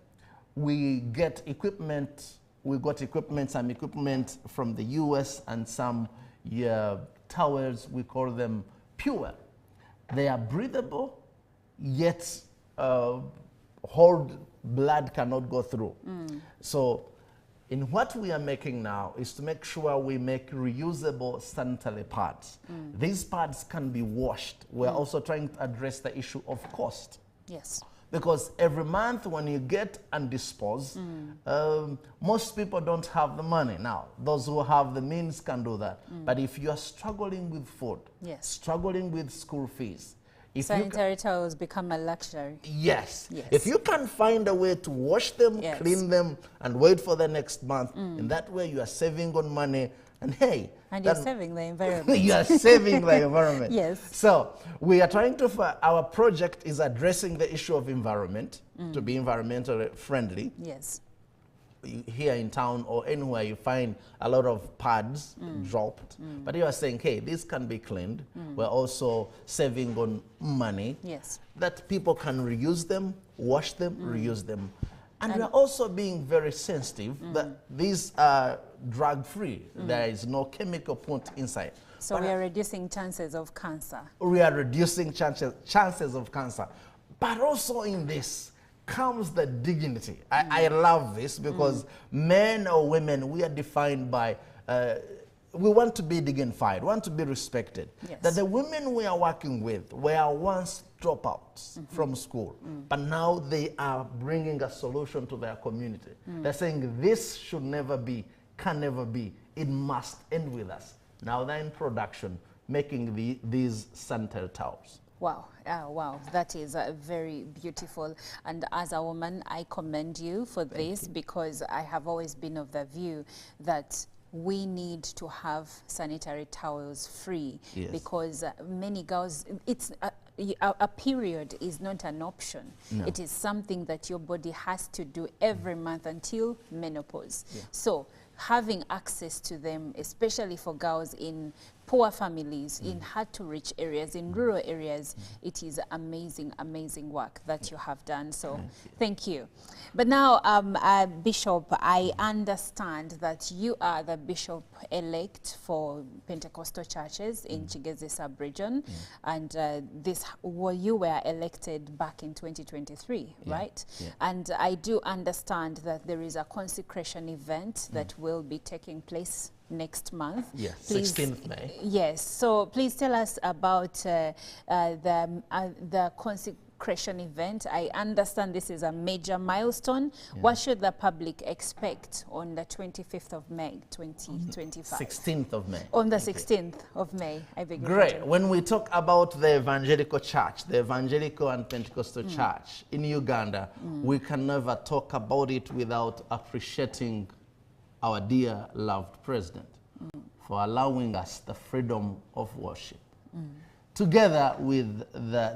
We get equipment. We got equipment, some equipment from the US and some towels. We call them Pure. They are breathable, yet hold blood cannot go through. So in what we are making now is to make sure we make reusable sanitary pads. These pads can be washed. We're also trying to address the issue of cost. Yes. Because every month when you get and dispose, most people don't have the money. Now, those who have the means can do that. But if you are struggling with food, struggling with school fees, if sanitary towels become a luxury. Yes. If you can find a way to wash them, clean them, and wait for the next month, in that way you are saving on money. And hey, and you're saving the environment. You are saving the environment. Yes. So we are trying to, our project is addressing the issue of environment, to be environmentally friendly. Yes. here in town or anywhere you find a lot of pads dropped, but you are saying, hey, this can be cleaned. We're also saving on money. Yes. That people can reuse them, wash them, reuse them. And we're also being very sensitive that these are drug-free. There is no chemical put inside. So we are reducing chances of cancer. We are reducing chances of cancer. But also in this comes the dignity. I love this because men or women, we are defined by, we want to be dignified, want to be respected. Yes. That the women we are working with were once dropouts from school, but now they are bringing a solution to their community. They're saying this should never be, can never be, it must end with us. Now they're in production, making these sanitary towels. Wow, wow, that is very beautiful. And as a woman, I commend you for this because I have always been of the view that we need to have sanitary towels free because many girls, it's a period is not an option. No. It is something that your body has to do every month until menopause. So having access to them, especially for girls in poor families, in hard-to-reach areas, in rural areas, it is amazing, amazing work that you have done. So thank you. But now, Bishop, I understand that you are the Bishop-elect for Pentecostal churches in Chigeze sub-region, and you were elected back in 2023, right? And I do understand that there is a consecration event that will be taking place next month. Yes, please, 16th May. Yes, so please tell us about the consecration event. I understand this is a major milestone. What should the public expect on the 25th of May, 2025? 16th of May. On the 16th of May, I beg your Great. pardon. When we talk about the evangelical church, the evangelical and Pentecostal church in Uganda, we can never talk about it without appreciating our dear loved president for allowing us the freedom of worship. Together with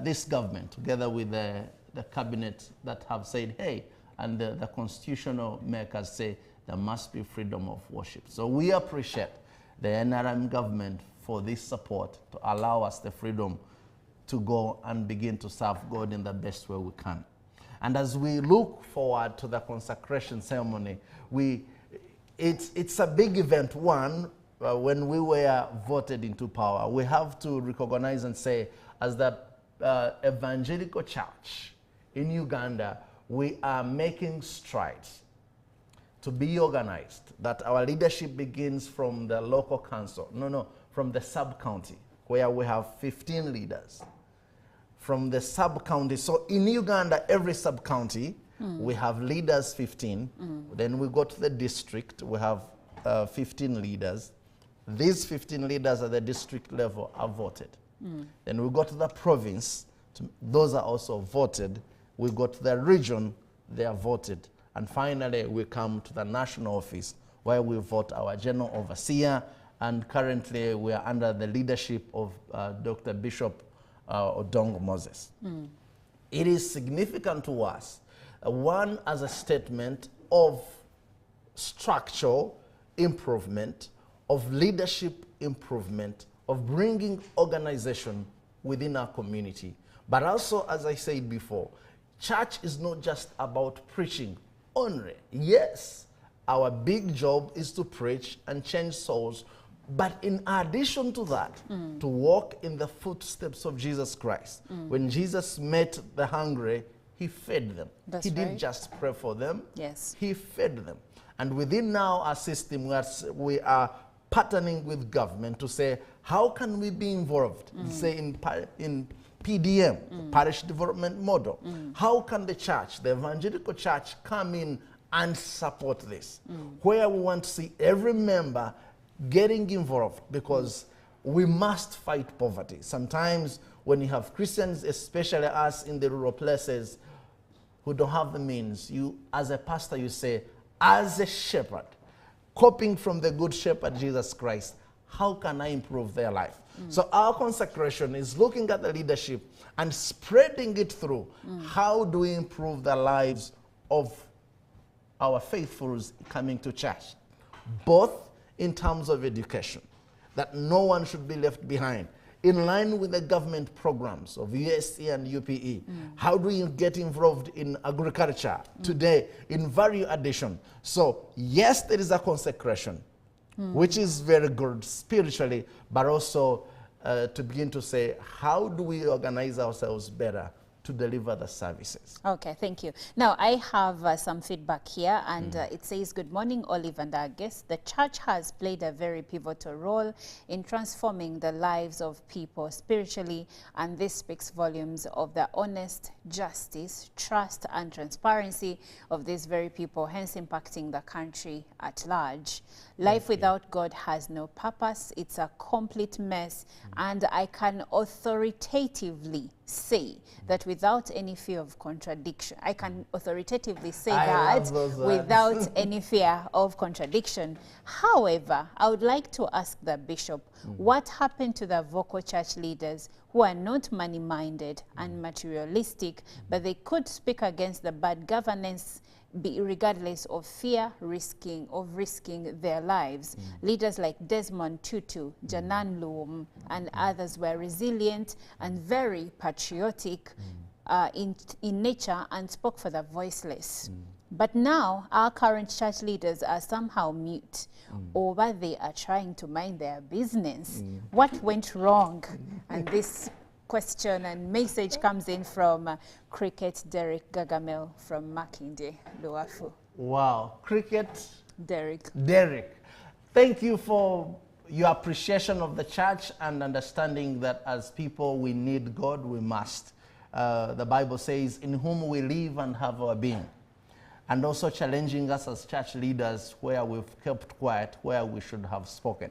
this government, together with the cabinet that have said, hey, and the constitutional makers say there must be freedom of worship. So we appreciate the NRM government for this support to allow us the freedom to go and begin to serve God in the best way we can. And as we look forward to the consecration ceremony, it's a big event. One, when we were voted into power, we have to recognize and say, as the evangelical church in Uganda, we are making strides to be organized, that our leadership begins from the local council, from the sub-county, where we have 15 leaders. From the sub-county, so in Uganda, every sub-county, we have leaders 15. Then we go to the district, we have 15 leaders. These 15 leaders at the district level are voted. Then we go to the province, those are also voted. We go to the region, they are voted. And finally, we come to the national office where we vote our general overseer. And currently, we are under the leadership of Dr. Bishop Odongo Moses. It is significant to us. One, as a statement of structural improvement, of leadership improvement, of bringing organization within our community. But also, as I said before, church is not just about preaching only. Yes, our big job is to preach and change souls, but in addition to that, to walk in the footsteps of Jesus Christ. When Jesus met the hungry, he fed them. That's he right. didn't just pray for them. Yes. He fed them. And within now our system, we are partnering with government to say, how can we be involved? Say in PDM, Parish Development Model. How can the church, the evangelical church, come in and support this? Where we want to see every member getting involved, because we must fight poverty. Sometimes when you have Christians, especially us in the rural places, who don't have the means, you, as a pastor, you say, as a shepherd, copying from the good shepherd, Jesus Christ, how can I improve their life? So our consecration is looking at the leadership and spreading it through. How do we improve the lives of our faithfuls coming to church, both in terms of education, that no one should be left behind, in line with the government programs of USC and UPE. How do you get involved in agriculture today, in value addition? So yes, there is a consecration, which is very good spiritually, but also to begin to say, how do we organize ourselves better to deliver the services? Okay, thank you. Now, I have some feedback here, and it says, good morning, Olive and our guests. The church has played a very pivotal role in transforming the lives of people spiritually, and this speaks volumes of the honest justice, trust, and transparency of these very people, hence impacting the country at large. Life without God has no purpose. It's a complete mess, and I can authoritatively say that without any fear of contradiction, I can authoritatively say that without any fear of contradiction. However, I would like to ask the bishop, what happened to the vocal church leaders who are not money-minded and materialistic, but they could speak against the bad governance regardless of fear of risking their lives? Leaders like Desmond Tutu, Janan Luum, and others were resilient and very patriotic in nature and spoke for the voiceless. But now our current church leaders are somehow mute, or they are trying to mind their business. What went wrong? And this question and message comes in from Cricket Derek Gagamel from Makinde, Luafu. Wow, Cricket Derek. Thank you for your appreciation of the church and understanding that as people we need God, we must. The Bible says, in whom we live and have our being. And also challenging us as church leaders where we've kept quiet, where we should have spoken.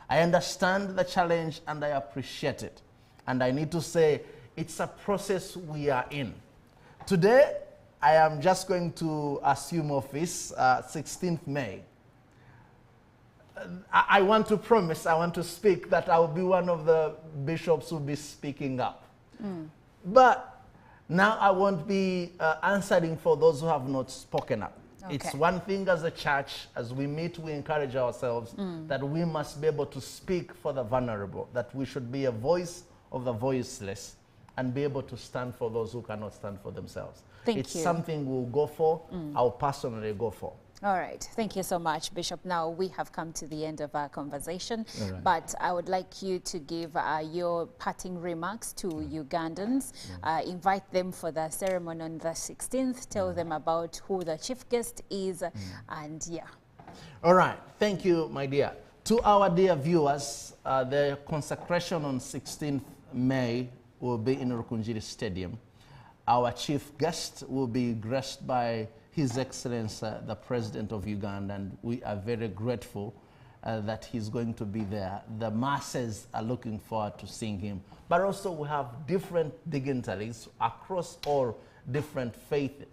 I understand the challenge and I appreciate it. And I need to say, it's a process we are in. Today, I am just going to assume office 16th May. I want to promise, I want to speak that I will be one of the bishops who will be speaking up. But now I won't be answering for those who have not spoken up. Okay. It's one thing as a church, as we meet, we encourage ourselves that we must be able to speak for the vulnerable, that we should be a voice of the voiceless and be able to stand for those who cannot stand for themselves. It's something we'll go for, I'll personally go for. All right. Thank you so much, Bishop. Now, we have come to the end of our conversation, but I would like you to give your parting remarks to Ugandans. Invite them for the ceremony on the 16th. Tell them about who the chief guest is, and yeah. All right. Thank you, my dear. To our dear viewers, the consecration on 16th May will be in Rukunjiri Stadium. Our chief guest will be graced by His Excellency, the President of Uganda, and we are very grateful that he's going to be there. The masses are looking forward to seeing him. But also we have different dignitaries across all different faiths.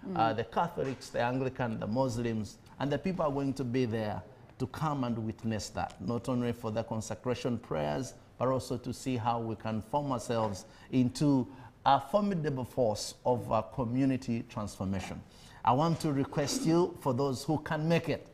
The Catholics, the Anglican, the Muslims, and the people are going to be there to come and witness that, not only for the consecration prayers, but also to see how we can form ourselves into a formidable force of community transformation. I want to request you, for those who can make it,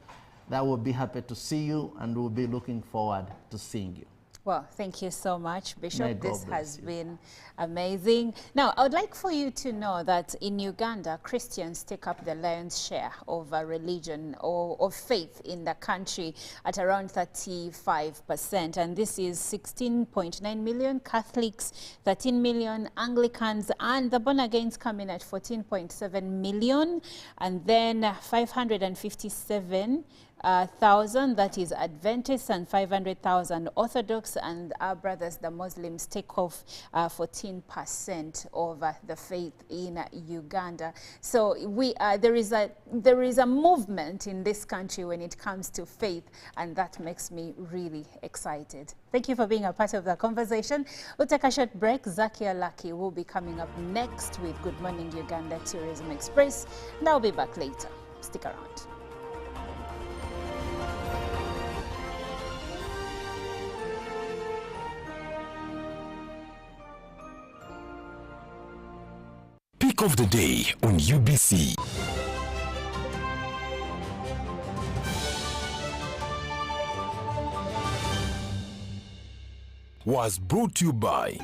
that we'll be happy to see you and we'll be looking forward to seeing you. Well, thank you so much, Bishop. This has been amazing. Now, I would like for you to know that in Uganda, Christians take up the lion's share of religion or of faith in the country at around 35%. And this is 16.9 million Catholics, 13 million Anglicans, and the born-agains come in at 14.7 million. And then 557,000, that is Adventists, and 500,000 Orthodox, and our brothers, the Muslims, take off 14% of the faith in Uganda. So there is a movement in this country when it comes to faith, and that makes me really excited. Thank you for being a part of the conversation. We'll take a short break. Zakia Lucky will be coming up next with Good Morning Uganda Tourism Express, and I'll be back later. Stick around. Pick of the day on UBC. was brought to you by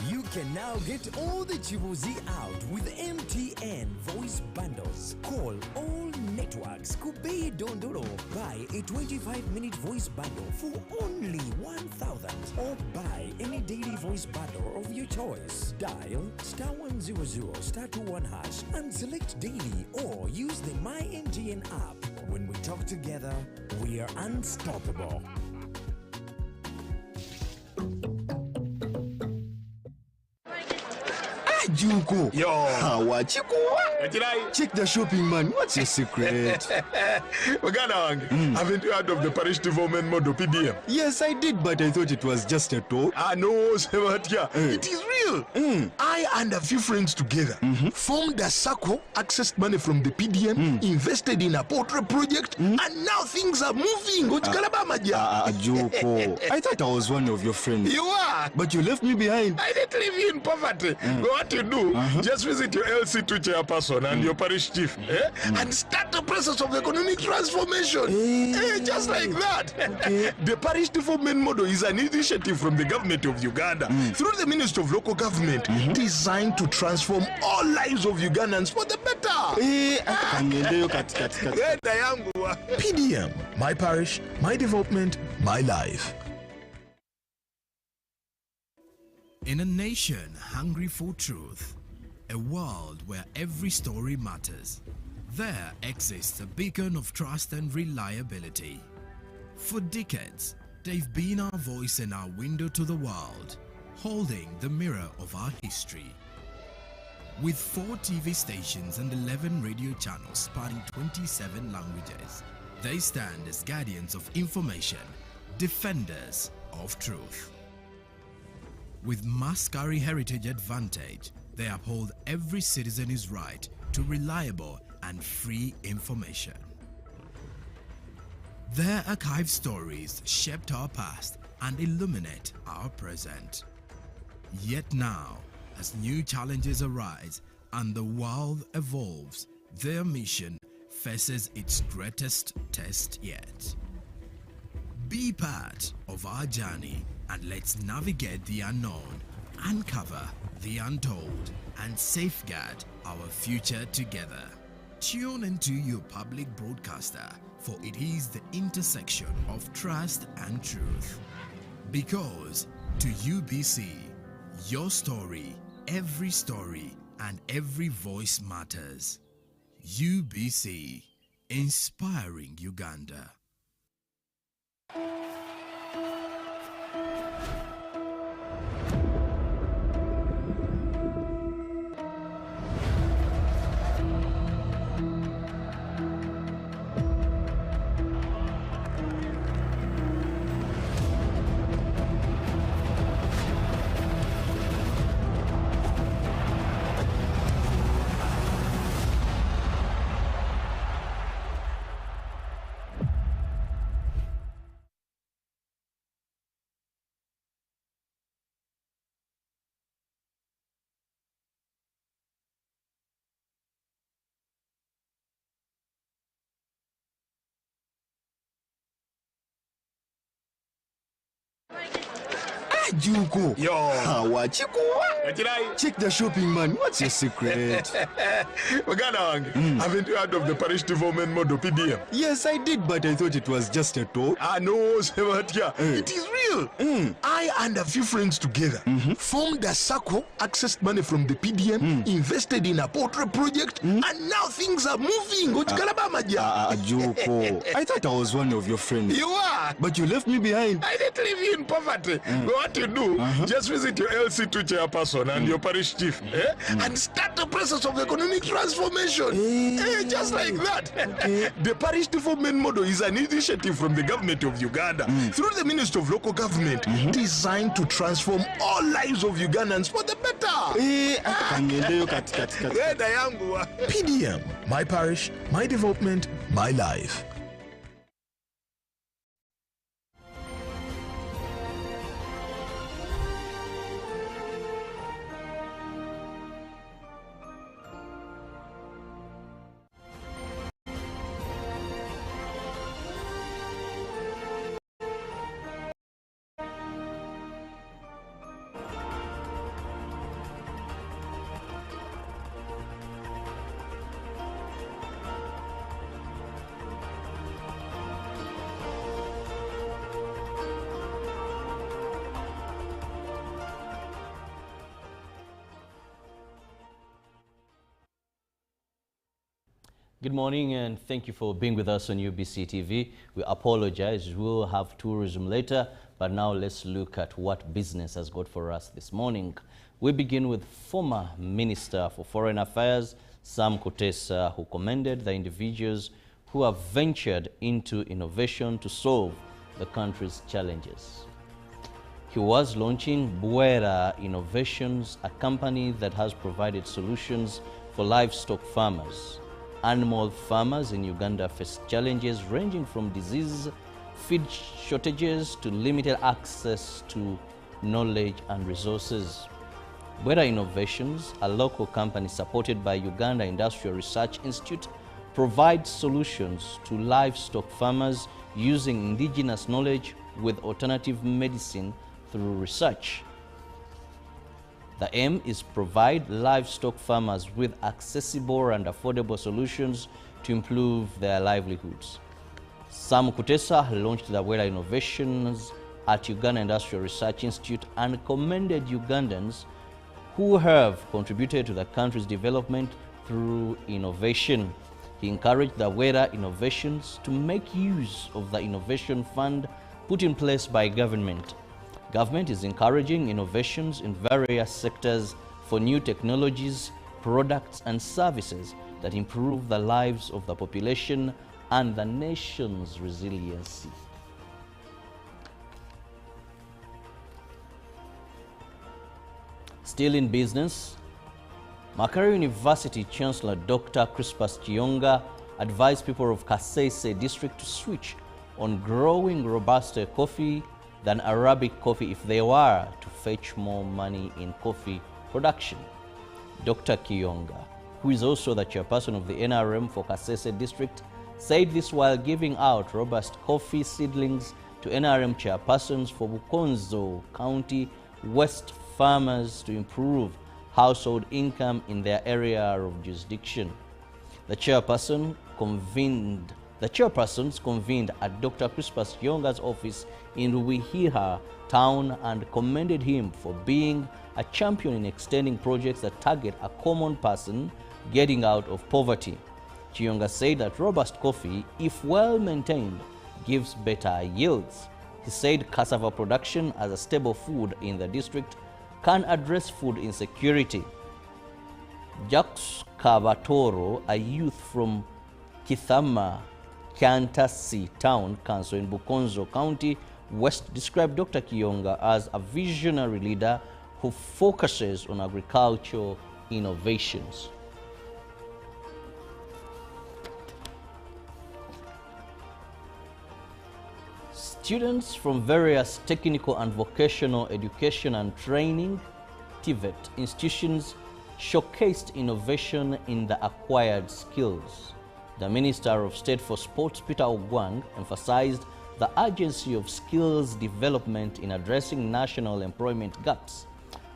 You can now get all the chibuzi out with MTN voice bundles. Call all networks Kubei Dondoro. Buy a 25-minute voice bundle for only 1,000 or buy any daily voice bundle of your choice. Dial *100 *21# and select daily or use the MyMTN app. When we talk together, we are unstoppable. Junko. Yo. Check the shopping, man. What's your secret? Haven't you heard of the parish development model PDM? Yes, I did, but I thought it was just a talk. No, Sematia. It is real. I and a few friends together formed a circle, accessed money from the PDM, invested in a poultry project, and now things are moving. Junko. I thought I was one of your friends. You are. But you left me behind. I didn't leave you in poverty. What you do, just visit your LC2 chairperson and your parish chief and start the process of economic transformation. Just like that. The parish development model is an initiative from the government of Uganda through the Ministry of Local Government designed to transform all lives of Ugandans for the better. PDM, my parish, my development, my life. In a nation hungry for truth, a world where every story matters, there exists a beacon of trust and reliability. For decades, they've been our voice and our window to the world, holding the mirror of our history. With 4 TV stations and 11 radio channels spanning 27 languages, they stand as guardians of information, defenders of truth. With Mascari Heritage Advantage, they uphold every citizen's right to reliable and free information. Their archive stories shaped our past and illuminate our present. Yet now, as new challenges arise and the world evolves, their mission faces its greatest test yet. Be part of our journey and let's navigate the unknown, uncover the untold, and safeguard our future together. Tune into your public broadcaster, for it is the intersection of trust and truth. Because to UBC, your story, and every voice matters. UBC, inspiring Uganda. Junko. Yo. Check the shopping, man. What's your secret? Haven't you heard of the parish development model PDM? Yes, I did, but I thought it was just a talk. No, Sematia. It is real. I and a few friends together formed a circle, accessed money from the PDM, invested in a poultry project, and now things are moving. Junko. I thought I was one of your friends. You are. But you left me behind. I didn't leave you in poverty. What you do, just visit your LC2 chairperson and your parish chief and start the process of economic transformation. Just like that. The parish development model is an initiative from the government of Uganda through the Ministry of Local Government designed to transform all lives of Ugandans for the better. PDM, my parish, my development, my life. Good morning and thank you for being with us on UBC TV. We apologize, we'll have tourism later, but now let's look at what business has got for us this morning. We begin with former Minister for Foreign Affairs, Sam Kutesa, who commended the individuals who have ventured into innovation to solve the country's challenges. He was launching Bwera Innovations, a company that has provided solutions for livestock farmers. Animal farmers in Uganda face challenges ranging from disease, feed shortages to limited access to knowledge and resources. Bwera Innovations, a local company supported by Uganda Industrial Research Institute, provides solutions to livestock farmers using indigenous knowledge with alternative medicine through research. The aim is to provide livestock farmers with accessible and affordable solutions to improve their livelihoods. Sam Kutesa launched the Bwera Innovations at Uganda Industrial Research Institute and commended Ugandans who have contributed to the country's development through innovation. He encouraged the Bwera Innovations to make use of the Innovation Fund put in place by government. Government is encouraging innovations in various sectors for new technologies, products and services that improve the lives of the population and the nation's resiliency. Still in business, Makerere University Chancellor Dr. Crispus Kiyonga advised people of Kasese district to switch on growing Robusta coffee than Arabic coffee if they were to fetch more money in coffee production. Dr. Kiyonga, who is also the chairperson of the NRM for Kasese district, said this while giving out robust coffee seedlings to NRM chairpersons for Bukonzo County West farmers to improve household income in their area of jurisdiction. The chairpersons convened at Dr. Crispus Kiyonga's office in Ruwihiha town and commended him for being a champion in extending projects that target a common person getting out of poverty. Kiyonga said that robust coffee, if well maintained, gives better yields. He said cassava production as a stable food in the district can address food insecurity. Jacques Kabatoro, a youth from Kithama Kyantasi Town Council in Bukonzo County West, described Dr. Kiyonga as a visionary leader who focuses on agricultural innovations. Students from various technical and vocational education and training (TVET) institutions showcased innovation in the acquired skills. The Minister of State for Sports, Peter Ogwang, emphasized the urgency of skills development in addressing national employment gaps.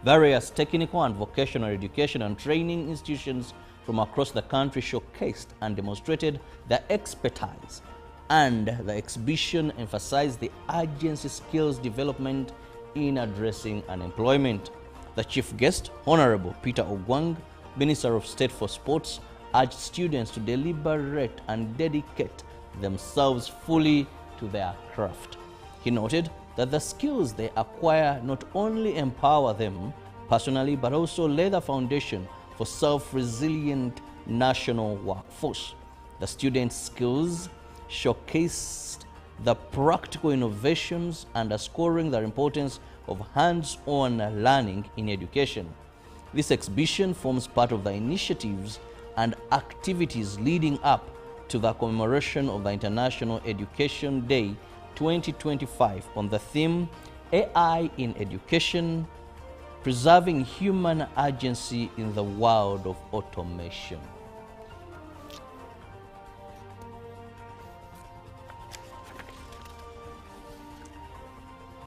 Various technical and vocational education and training institutions from across the country showcased and demonstrated their expertise, and the exhibition emphasized the urgency skills development in addressing unemployment. The chief guest, Honorable Peter Ogwang, Minister of State for Sports, urged students to deliberate and dedicate themselves fully to their craft. He noted that the skills they acquire not only empower them personally but also lay the foundation for self-resilient national workforce. The students' skills showcased the practical innovations, underscoring the importance of hands-on learning in education. This exhibition forms part of the initiatives and activities leading up to the commemoration of the International Education Day 2025 on the theme AI in Education, Preserving Human Agency in the World of Automation.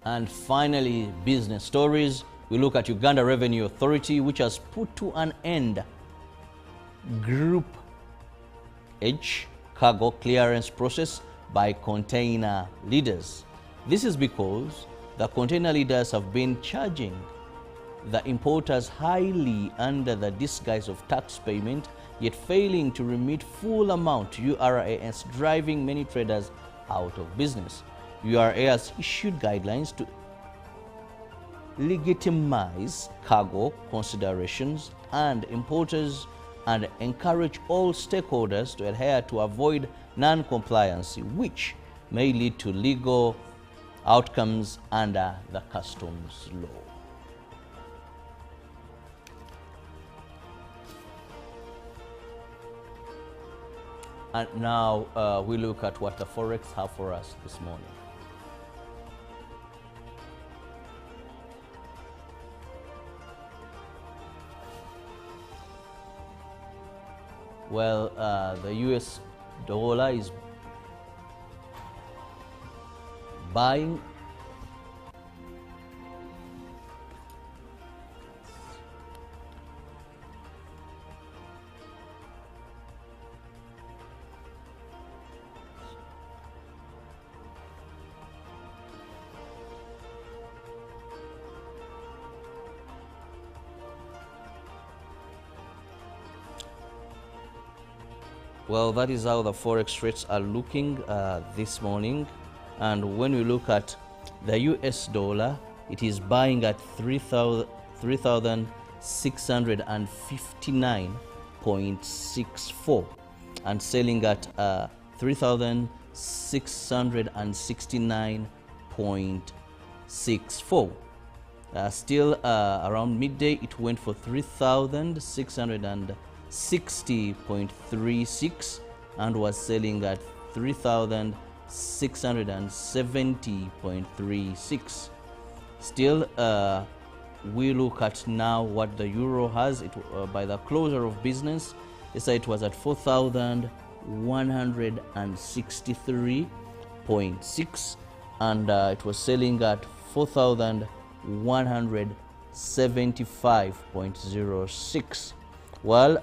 And finally, business stories. We look at Uganda Revenue Authority, which has put to an end Group H cargo clearance process by container leaders. This is because the container leaders have been charging the importers highly under the disguise of tax payment yet failing to remit full amount to URA and driving many traders out of business. URA has issued guidelines to legitimize cargo considerations and importers and encourage all stakeholders to adhere to avoid non-compliance, which may lead to legal outcomes under the customs law. And now we look at what the Forex have for us this morning. Well, the US dollar is buying Well, that is how the Forex rates are looking this morning. And when we look at the US dollar, it is buying at 3,659.64 and selling at 3,669.64. Still around midday, it went for 3,660.36 and was selling at 3,670.36. Still, we look at now what the euro has. By the closure of business, it was at 4,163.6 and it was selling at 4,175.06. Well,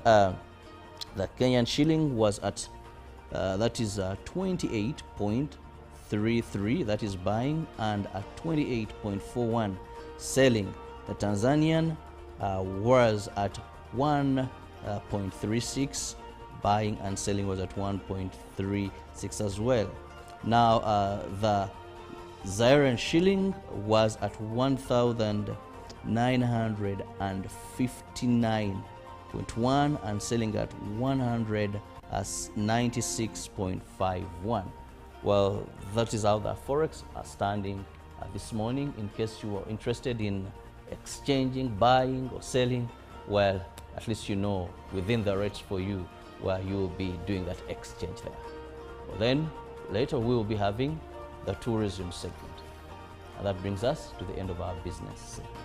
the Kenyan shilling was at that is 28.33, that is buying, and at 28.41 selling. The Tanzanian was at 1.36, buying, and selling was at 1.36 as well. Now the Zairian shilling was at 1,959.1 and selling at 196.51. Well, that is how the Forex are standing this morning. In case you are interested in exchanging, buying or selling, well, at least you know within the rates for you where you will be doing that exchange there. Well, then later we will be having the tourism segment, and that brings us to the end of our business segment.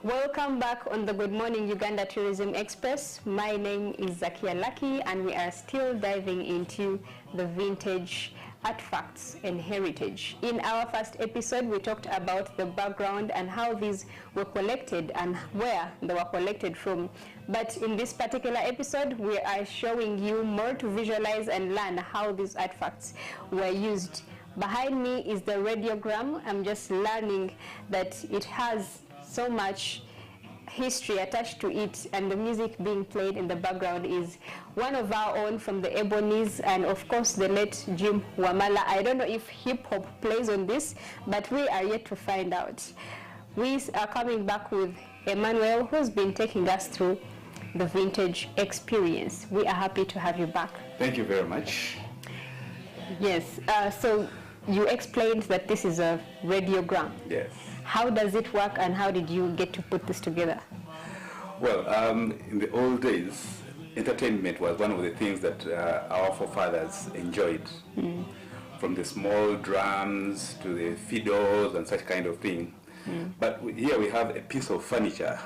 Welcome back on the Good Morning Uganda Tourism Express. My name is Zakia Lucky, and we are still diving into the vintage artifacts and heritage. In our first episode, we talked about the background and how these were collected and where they were collected from. But in this particular episode, we are showing you more to visualize and learn how these artifacts were used. Behind me is the radiogram. I'm just learning that it has so much history attached to it, and the music being played in the background is one of our own from the Ebonies, and of course the late Jim Wamala. I don't know if hip-hop plays on this, but we are yet to find out. We are coming back with Emmanuel, who's been taking us through the vintage experience. We are happy to have you back. Thank you very much. Yes, so you explained that this is a radiogram. Yes. How does it work and how did you get to put this together? Well, in the old days, entertainment was one of the things that our forefathers enjoyed. From the small drums to the fiddles and such kind of thing. But here we have a piece of furniture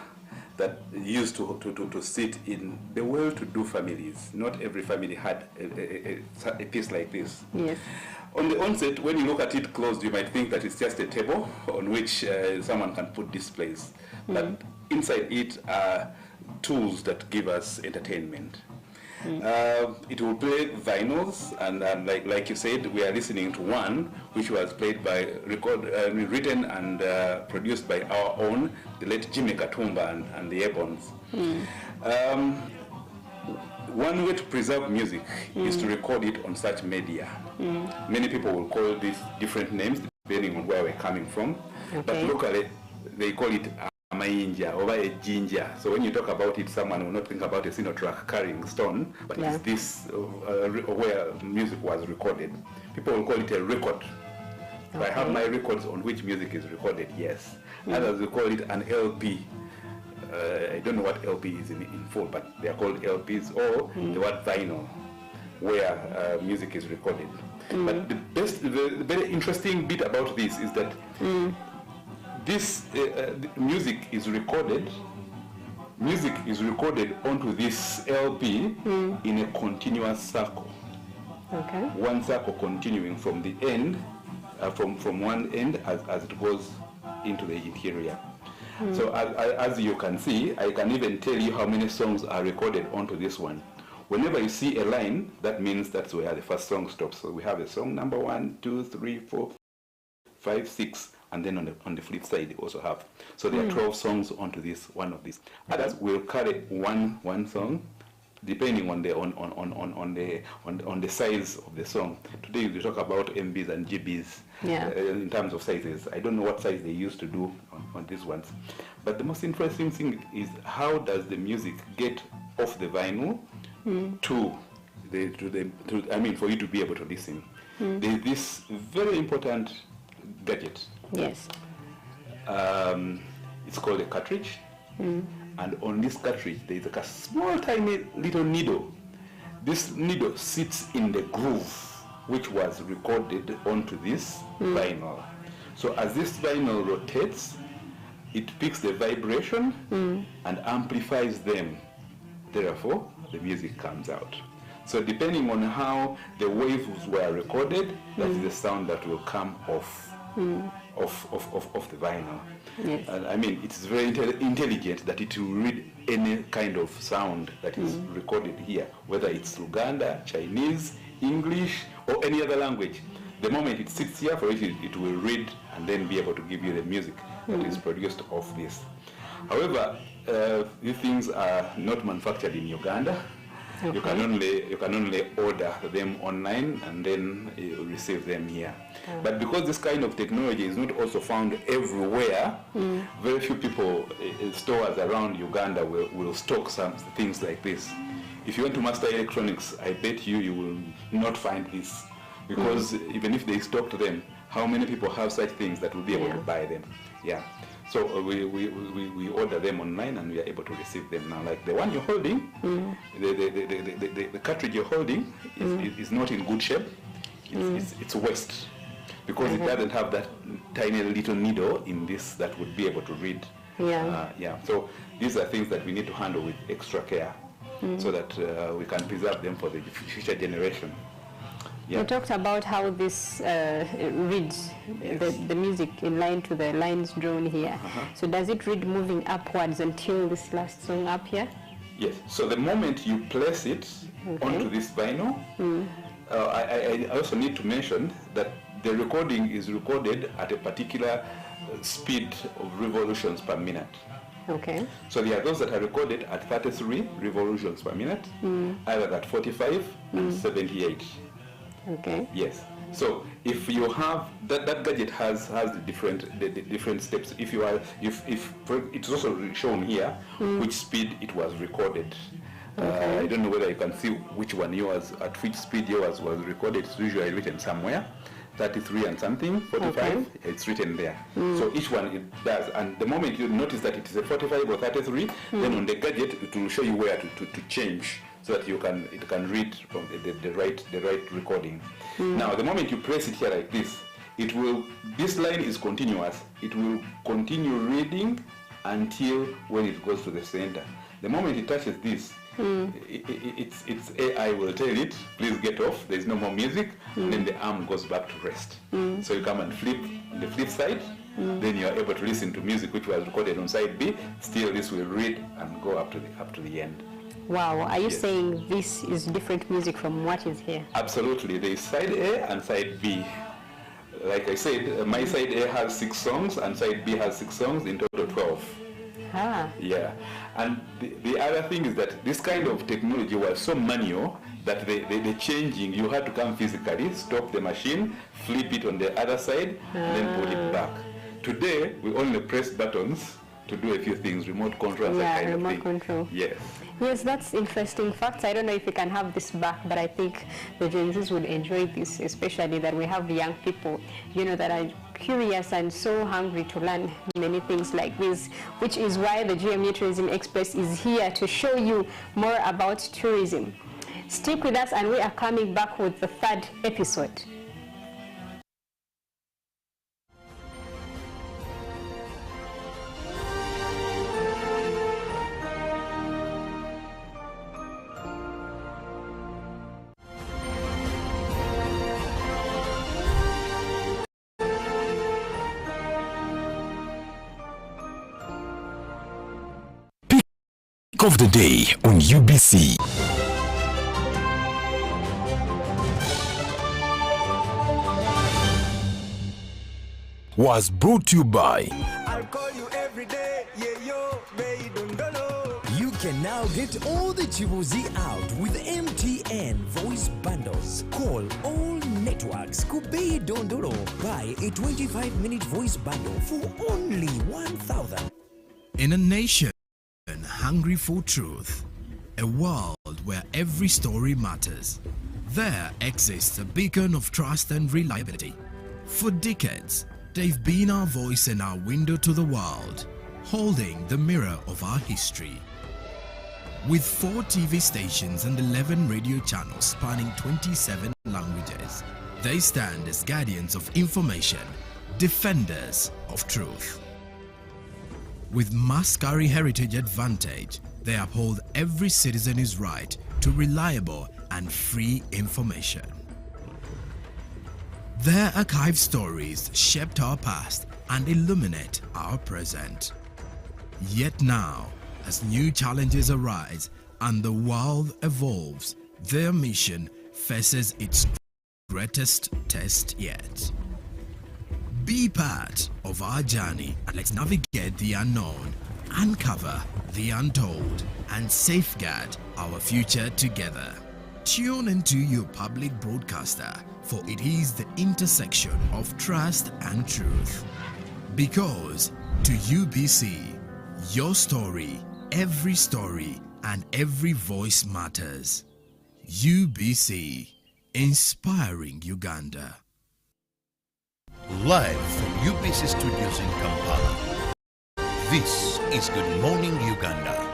that used to sit in the well-to-do families. Not every family had a piece like this. Yes. On the onset, when you look at it closed, you might think that it's just a table on which someone can put displays. But inside it are tools that give us entertainment. It will play vinyls, and like you said, we are listening to one which was played by, written and produced by our own, the late Jimmy Katumba and the Ebons. One way to preserve music is to record it on such media. Many people will call this different names depending on where we're coming from, but locally they call it mainja or a ginger. So when you talk about it, someone will not think about a sinotrack carrying stone, but it's this where music was recorded. People will call it a record. So I have my records on which music is recorded, yes. Others will call it an LP. I don't know what LP is in full, but they are called LPs, or the word vinyl, where music is recorded. But the very interesting bit about this is that this music is recorded onto this LP in a continuous circle. One circle continuing from the end, from one end as it goes into the interior. So as you can see, I can even tell you how many songs are recorded onto this one. Whenever you see a line, that means that's where the first song stops. So we have a song number 1, 2, 3, 4, 5, 6, and then on the flip side they also have. So there are 12 songs onto this one of these. Others will carry one song, depending on the size of the song. Today we talk about MBs and GBs in terms of sizes. I don't know what size they used to do on these ones. But the most interesting thing is how does the music get off the vinyl for you to be able to listen. There's this very important gadget. Yes. It's called a cartridge. And on this cartridge there is a small tiny little needle. This needle sits in the groove which was recorded onto this vinyl. So as this vinyl rotates, it picks the vibration and amplifies them. Therefore, the music comes out. So depending on how the waves were recorded, that is the sound that will come off the vinyl. Yes. And I mean, it's very intelligent that it will read any kind of sound that is recorded here, whether it's Uganda, Chinese, English, or any other language. The moment it sits here for it will read and then be able to give you the music that is produced off this. However, these things are not manufactured in Uganda. You can only order them online and then you receive them here. But because this kind of technology is not also found everywhere, very few people, stores around Uganda will stock some things like this. If you want to master electronics, I bet you will not find this, because even if they stocked them, how many people have such things that will be able to buy them? Yeah. So we order them online and we are able to receive them now. Like the one you're holding, the cartridge you're holding is not in good shape. It's waste, because it doesn't have that tiny little needle in this that would be able to read. So these are things that we need to handle with extra care, so that we can preserve them for the future generation. You talked about how this reads the music in line to the lines drawn here. So does it read moving upwards until this last song up here? Yes. So the moment you place it onto this vinyl, I also need to mention that the recording is recorded at a particular speed of revolutions per minute. Okay. So there are those that are recorded at 33 revolutions per minute, either at 45 and 78. Okay. Yes. So if you have that gadget has the different steps. If you are if it's also shown here which speed it was recorded. I don't know whether you can see which one yours at which speed yours was recorded. It's usually written somewhere. 33 and something, 45, it's written there. So each one it does, and the moment you notice that it is a 45 or 33, then on the gadget it will show you where to change, so that it can read from the right recording. Now the moment you press it here like this, this line is continuous. It will continue reading until when it goes to the center. The moment it touches this, its AI will tell it, please get off, there's no more music, and then the arm goes back to rest. So you come and flip on the flip side, then you are able to listen to music which was recorded on side B. Still this will read and go up to the end. Wow, are you saying this is different music from what is here? Absolutely, there is side A and side B. Like I said, my side A has 6 songs and side B has 6 songs, in total 12. Yeah, and the other thing is that this kind of technology was so manual that the changing, you had to come physically, stop the machine, flip it on the other side, and then put it back. Today, we only press buttons to do a few things, remote control and that kind of thing. Remote control. Yes. Yes, that's interesting facts. I don't know if we can have this back, but I think the Gen Zs would enjoy this, especially that we have young people, that are curious and so hungry to learn many things like this, which is why the GMU Tourism Express is here to show you more about tourism. Stick with us, and we are coming back with the 3rd episode. Of the day on UBC. Was brought to you by I'll call you every day, You can now get all the Chibuzi out with MTN voice bundles. Call all networks. Kubei Dondolo. Buy a 25-minute voice bundle for only 1,000. In a nation hungry for truth, a world where every story matters, there exists a beacon of trust and reliability. For decades, they've been our voice and our window to the world, holding the mirror of our history. With 4 TV stations and 11 radio channels spanning 27 languages, they stand as guardians of information, defenders of truth. With Mascari Heritage Advantage, they uphold every citizen's right to reliable and free information. Their archive stories shaped our past and illuminate our present. Yet now, as new challenges arise and the world evolves, their mission faces its greatest test yet. Be part of our journey and let's navigate the unknown, uncover the untold, and safeguard our future together. Tune into your public broadcaster, for it is the intersection of trust and truth. Because to UBC, your story, and every voice matters. UBC, inspiring Uganda. Live from UBC Studios in Kampala, this is Good Morning Uganda.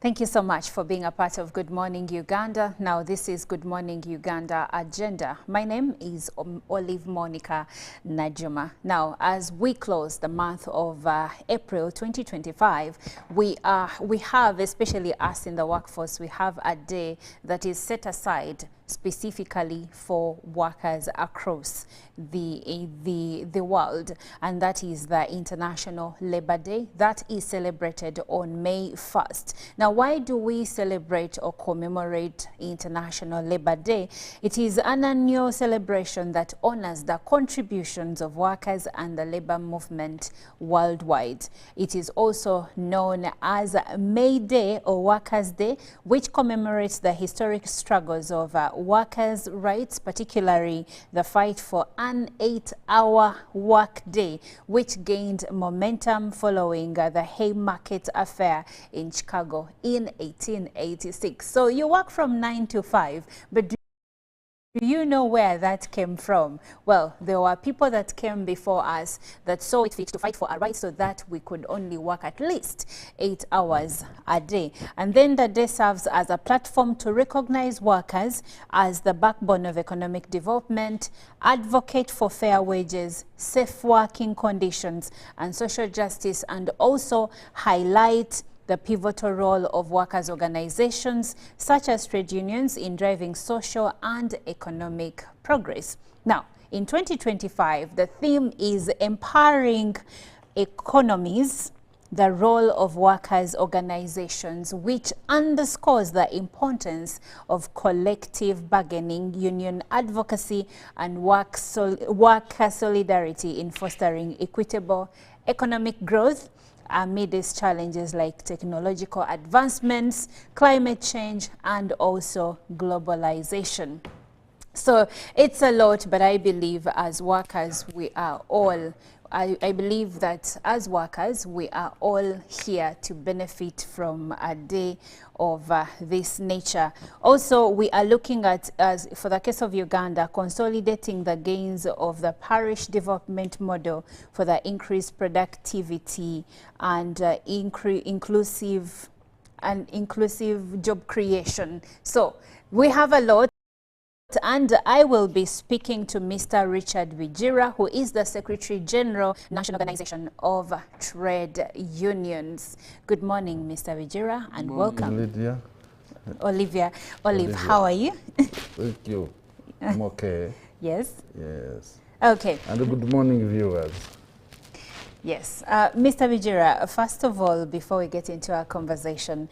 Thank you so much for being a part of Good Morning Uganda. Now this is Good Morning Uganda Agenda. My name is Olive Monica Najuma. Now as we close the month of April 2025, we have, especially us in the workforce, we have a day that is set aside specifically for workers across the world, and that is the International Labour Day that is celebrated on May 1st. Now, why do we celebrate or commemorate International Labour Day? It is an annual celebration that honors the contributions of workers and the labor movement worldwide. It is also known as May Day or Workers' Day, which commemorates the historic struggles of workers' rights, particularly the fight for an 8-hour work day, which gained momentum following the Haymarket Affair in Chicago in 1886. So you work from 9 to 5, but do you know where that came from? Well, there were people that came before us that saw it fit to fight for our rights so that we could only work at least 8 hours a day. And then the day serves as a platform to recognize workers as the backbone of economic development, advocate for fair wages, safe working conditions, and social justice, and also highlight the pivotal role of workers' organizations, such as trade unions, in driving social and economic progress. Now, in 2025, the theme is empowering economies, the role of workers' organizations, which underscores the importance of collective bargaining, union advocacy, and worker solidarity in fostering equitable economic growth amidst challenges like technological advancements, climate change, and also globalization. So it's a lot, but I believe as workers, we are all I believe that as workers, we are all here to benefit from a day of this nature. Also, we are looking at, as for the case of Uganda, consolidating the gains of the parish development model for the increased productivity and inclusive job creation. So we have a lot. And I will be speaking to Mr. Richard Bijira, who is the Secretary General, National Organization of Trade Unions. Good morning, Mr. Bijira, and welcome. Lydia. Olivia, how are you? Thank you. I'm okay. Yes? Yes. Okay. And good morning, viewers. Yes. Mr. Bijira, first of all, before we get into our conversation,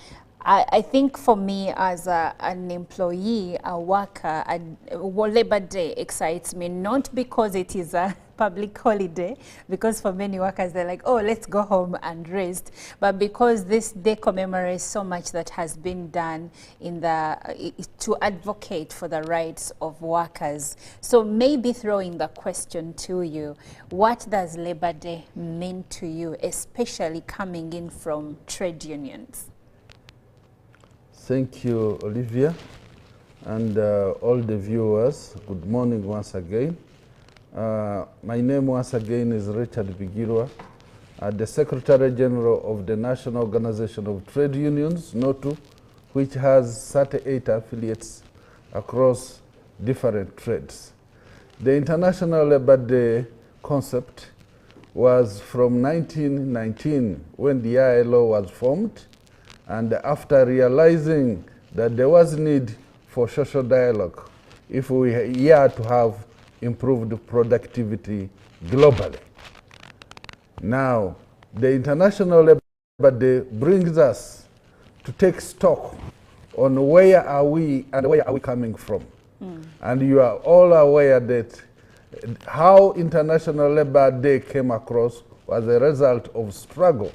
I think for me as an employee, a worker, Labor Day excites me, not because it is a public holiday, because for many workers they're like, oh, let's go home and rest, but because this day commemorates so much that has been done in to advocate for the rights of workers. So maybe throwing the question to you, what does Labor Day mean to you, especially coming in from trade unions? Thank you, Olivia, and all the viewers. Good morning once again. My name once again is Richard Bijira, the Secretary General of the National Organization of Trade Unions, NOTU, which has 38 affiliates across different trades. The International Labour Day concept was from 1919 when the ILO was formed. And after realizing that there was need for social dialogue if we are to have improved productivity globally. Now, the International Labour Day brings us to take stock on where are we and where are we coming from. And you are all aware that how International Labour Day came across was a result of struggle.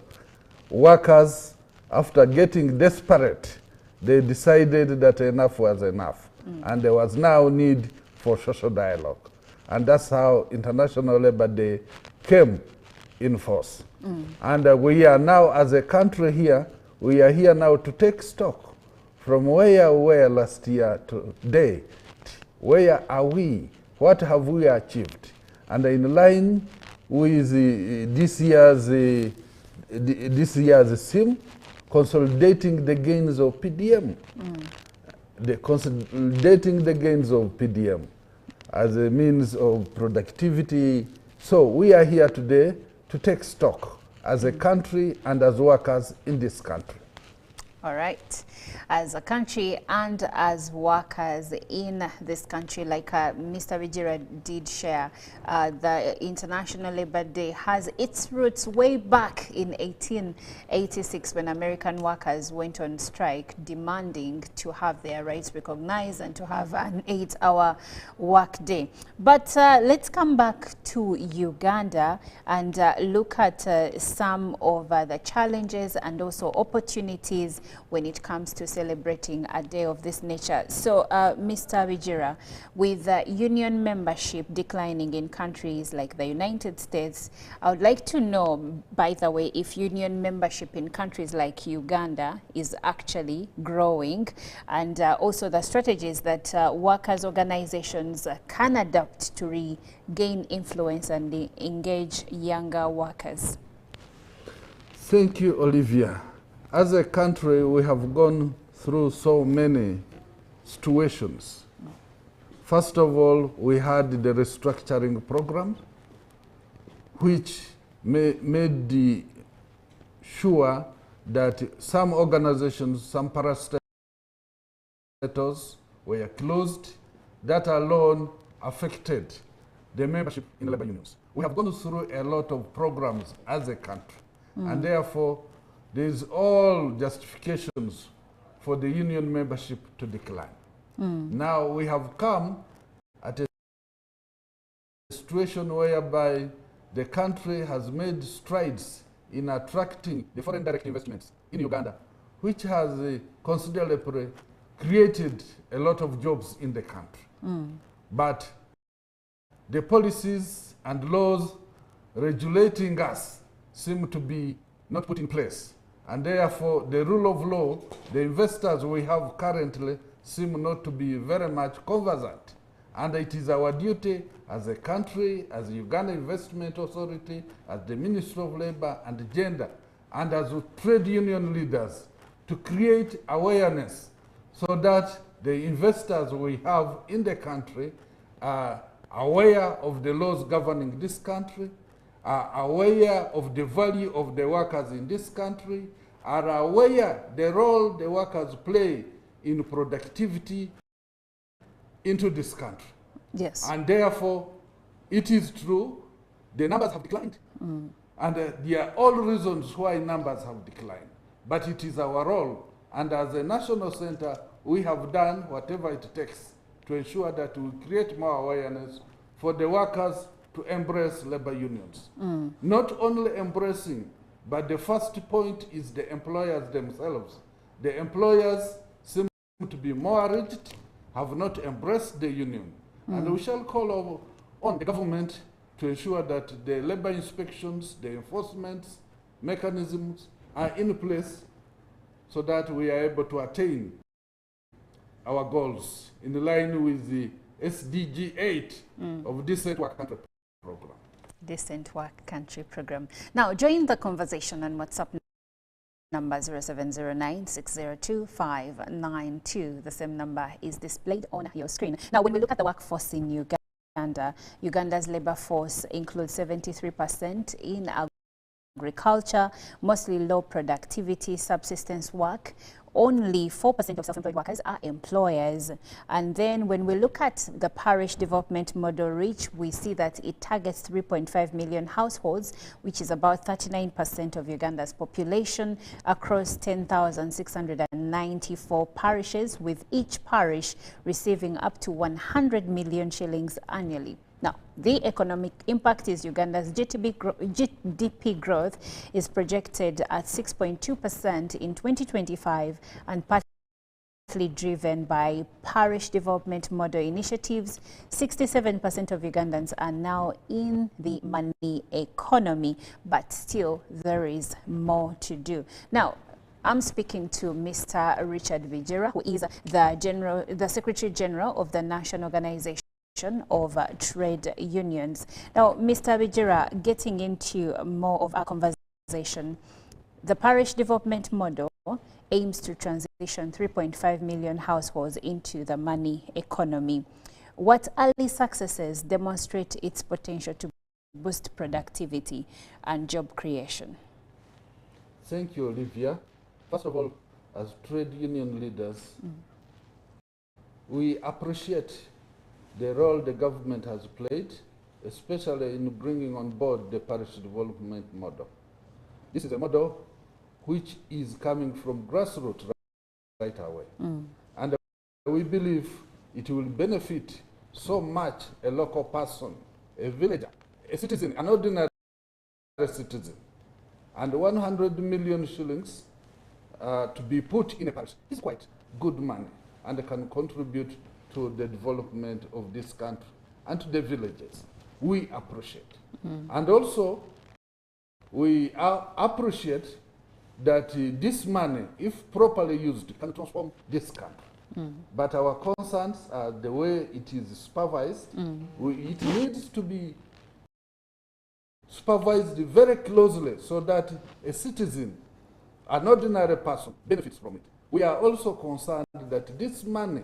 Workers, after getting desperate, they decided that enough was enough. And there was now need for social dialogue. And that's how International Labour Day came in force. And we are now, as a country here, we are here now to take stock from where we were last year to today. Where are we? What have we achieved? And in line with this year's theme, consolidating the gains of PDM. Consolidating the gains of PDM as a means of productivity. So we are here today to take stock as a country and as workers in this country. All right. As a country and as workers in this country, like Mr. Bijira did share, the International Labour Day has its roots way back in 1886 when American workers went on strike demanding to have their rights recognized and to have an 8-hour work day. But let's come back to Uganda and look at some of the challenges and also opportunities when it comes to celebrating a day of this nature. So, Mr. Bijira, with union membership declining in countries like the United States, I would like to know, by the way, if union membership in countries like Uganda is actually growing, and also the strategies that workers' organizations can adopt to regain influence and engage younger workers. Thank you, Olivia. As a country, we have gone through so many situations. First of all, we had the restructuring program, which made sure that some organizations, some parastatals were closed. That alone affected the membership in labor unions. We have gone through a lot of programs as a country, and therefore, there's all justifications for the union membership to decline. Now we have come at a situation whereby the country has made strides in attracting the foreign direct investments in Uganda, which has considerably created a lot of jobs in the country. But the policies and laws regulating us seem to be not put in place. And therefore, the rule of law, the investors we have currently seem not to be very much conversant. And it is our duty as a country, as the Uganda Investment Authority, as the Ministry of Labor and Gender, and as trade union leaders to create awareness so that the investors we have in the country are aware of the laws governing this country, are aware of the value of the workers in this country, are aware the role the workers play in productivity into this country. Yes. And therefore, it is true, the numbers have declined. And there are all reasons why numbers have declined. But it is our role, and as a national center, we have done whatever it takes to ensure that we create more awareness for the workers to embrace labor unions. Not only embracing, but the first point is the employers themselves. The employers seem to be more rigid, have not embraced the union. And we shall call on the government to ensure that the labor inspections, the enforcement mechanisms are in place so that we are able to attain our goals in line with the SDG 8 of Decent Work Country Program. Decent Work Country Program. Now, join the conversation on WhatsApp number 0709-602-592. The same number is displayed on your screen. Now, when we look at the workforce in Uganda, Uganda's labor force includes 73% in agriculture, mostly low productivity subsistence work. Only 4% of self-employed workers are employers. And then when we look at the parish development model reach, we see that it targets 3.5 million households, which is about 39% of Uganda's population, across 10,694 parishes, with each parish receiving up to 100 million shillings annually. Now, the economic impact is Uganda's GDP growth is projected at 6.2% in 2025 and partly driven by parish development model initiatives. 67% of Ugandans are now in the money economy, but still there is more to do. Now, I'm speaking to Mr. Richard Bijira, who is the Secretary General of the National Organization of Trade Unions. Now, Mr. Bijira, getting into more of our conversation, the parish development model aims to transition 3.5 million households into the money economy. What early successes demonstrate its potential to boost productivity and job creation? Thank you, Olivia. First of all, as trade union leaders, we appreciate the role the government has played, especially in bringing on board the parish development model. This is a model which is coming from grassroots right away. And we believe it will benefit so much a local person, a villager, a citizen, an ordinary citizen. And 100 million shillings to be put in a parish is quite good money and can contribute to the development of this country and to the villages. We appreciate. And also, we appreciate that this money, if properly used, can transform this country. But our concerns are the way it is supervised. It needs to be supervised very closely so that a citizen, an ordinary person, benefits from it. We are also concerned that this money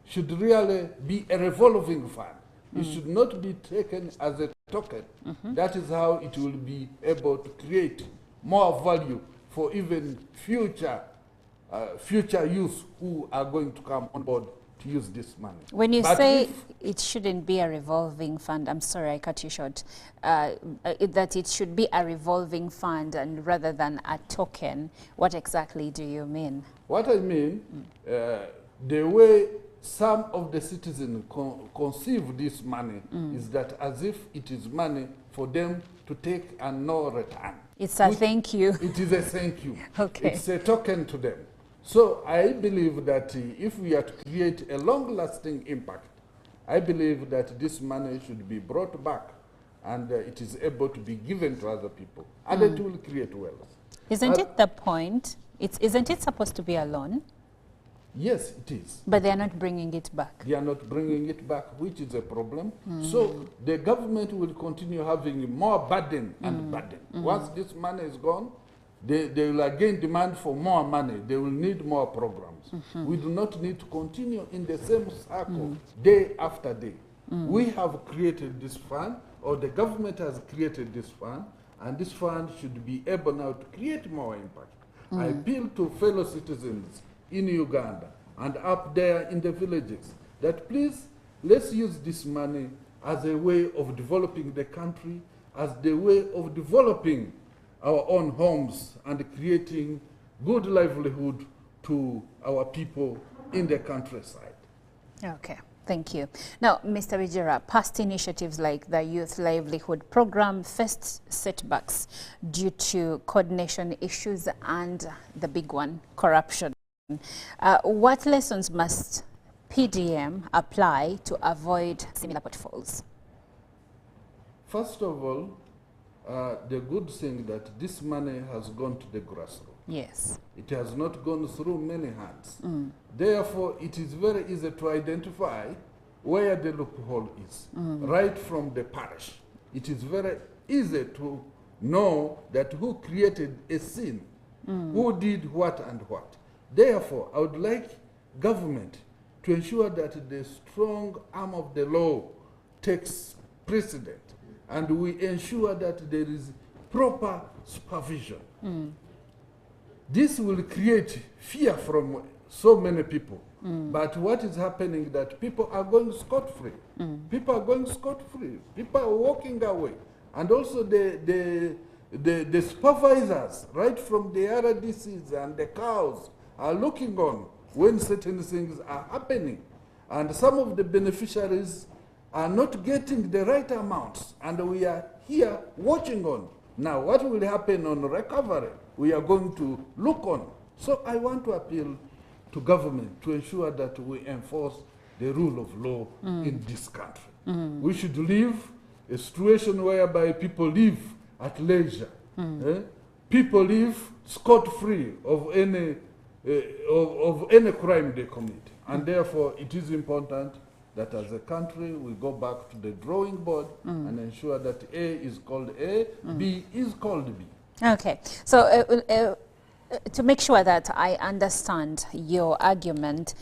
should really be a revolving fund. It should not be taken as a token. That is how it will be able to create more value for even future youth who are going to come on board to use this money. When you say it shouldn't be a revolving fund, I'm sorry, I cut you short, that it should be a revolving fund and rather than a token, what exactly do you mean? What I mean, the way some of the citizens conceive this money is that as if it is money for them to take and no return. It's a thank you. It is a thank you. Okay. It's a token to them. So I believe that if we are to create a long-lasting impact, I believe that this money should be brought back and it is able to be given to other people, and it will create wealth. Isn't it the point? Isn't it supposed to be a loan? Yes, it is. But they are not bringing it back. They are not bringing it back, which is a problem. So the government will continue having more burden and burden. Once this money is gone, they will again demand for more money. They will need more programs. We do not need to continue in the same circle day after day. We have created this fund, or the government has created this fund, and this fund should be able now to create more impact. I appeal to fellow citizens in Uganda and up there in the villages that please, let's use this money as a way of developing the country, as the way of developing our own homes and creating good livelihood to our people in the countryside. Okay, thank you. Now, Mr. Bijera, past initiatives like the Youth Livelihood Program faced setbacks due to coordination issues and the big one, corruption. What lessons must PDM apply to avoid similar pitfalls? First of all, the good thing that this money has gone to the grassroots. Yes. It has not gone through many hands. Therefore, it is very easy to identify where the loophole is, right from the parish. It is very easy to know that who created a sin, who did what and what. Therefore, I would like government to ensure that the strong arm of the law takes precedent and we ensure that there is proper supervision. This will create fear from so many people. But what is happening is that people are going scot-free. People are going scot-free. People are walking away. And also the supervisors, right from the RDCs and the cows, are looking on when certain things are happening. And some of the beneficiaries are not getting the right amounts. And we are here watching on. Now, what will happen on recovery? We are going to look on. So I want to appeal to government to ensure that we enforce the rule of law in this country. We should leave a situation whereby people live at leisure. People live scot-free of any crime they commit. And therefore, it is important that as a country, we go back to the drawing board and ensure that A is called A, B is called B. Okay. So to make sure that I understand your argument,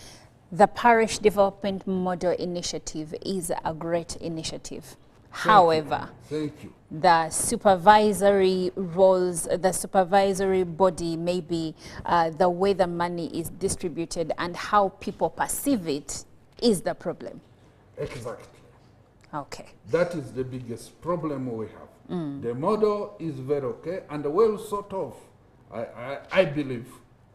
the Parish Development Model Initiative is a great initiative. However, Thank you. The supervisory roles, the supervisory body, maybe the way the money is distributed and how people perceive it is the problem. Exactly. Okay. That is the biggest problem we have. The model is very okay and well sort of, I believe,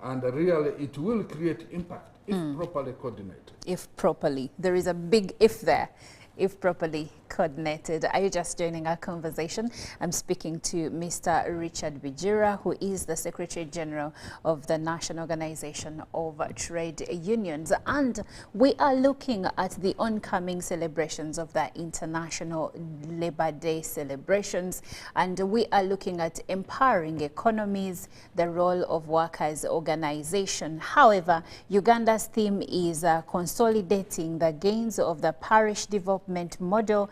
and really it will create impact if properly coordinated. If properly. There is a big if there. If properly coordinated. Are you just joining our conversation? I'm speaking to Mr. Richard Bijira, who is the Secretary General of the National Organization of Trade Unions. And we are looking at the oncoming celebrations of the International Labor Day celebrations. And we are looking at empowering economies, the role of workers' organization. However, Uganda's theme is consolidating the gains of the parish development model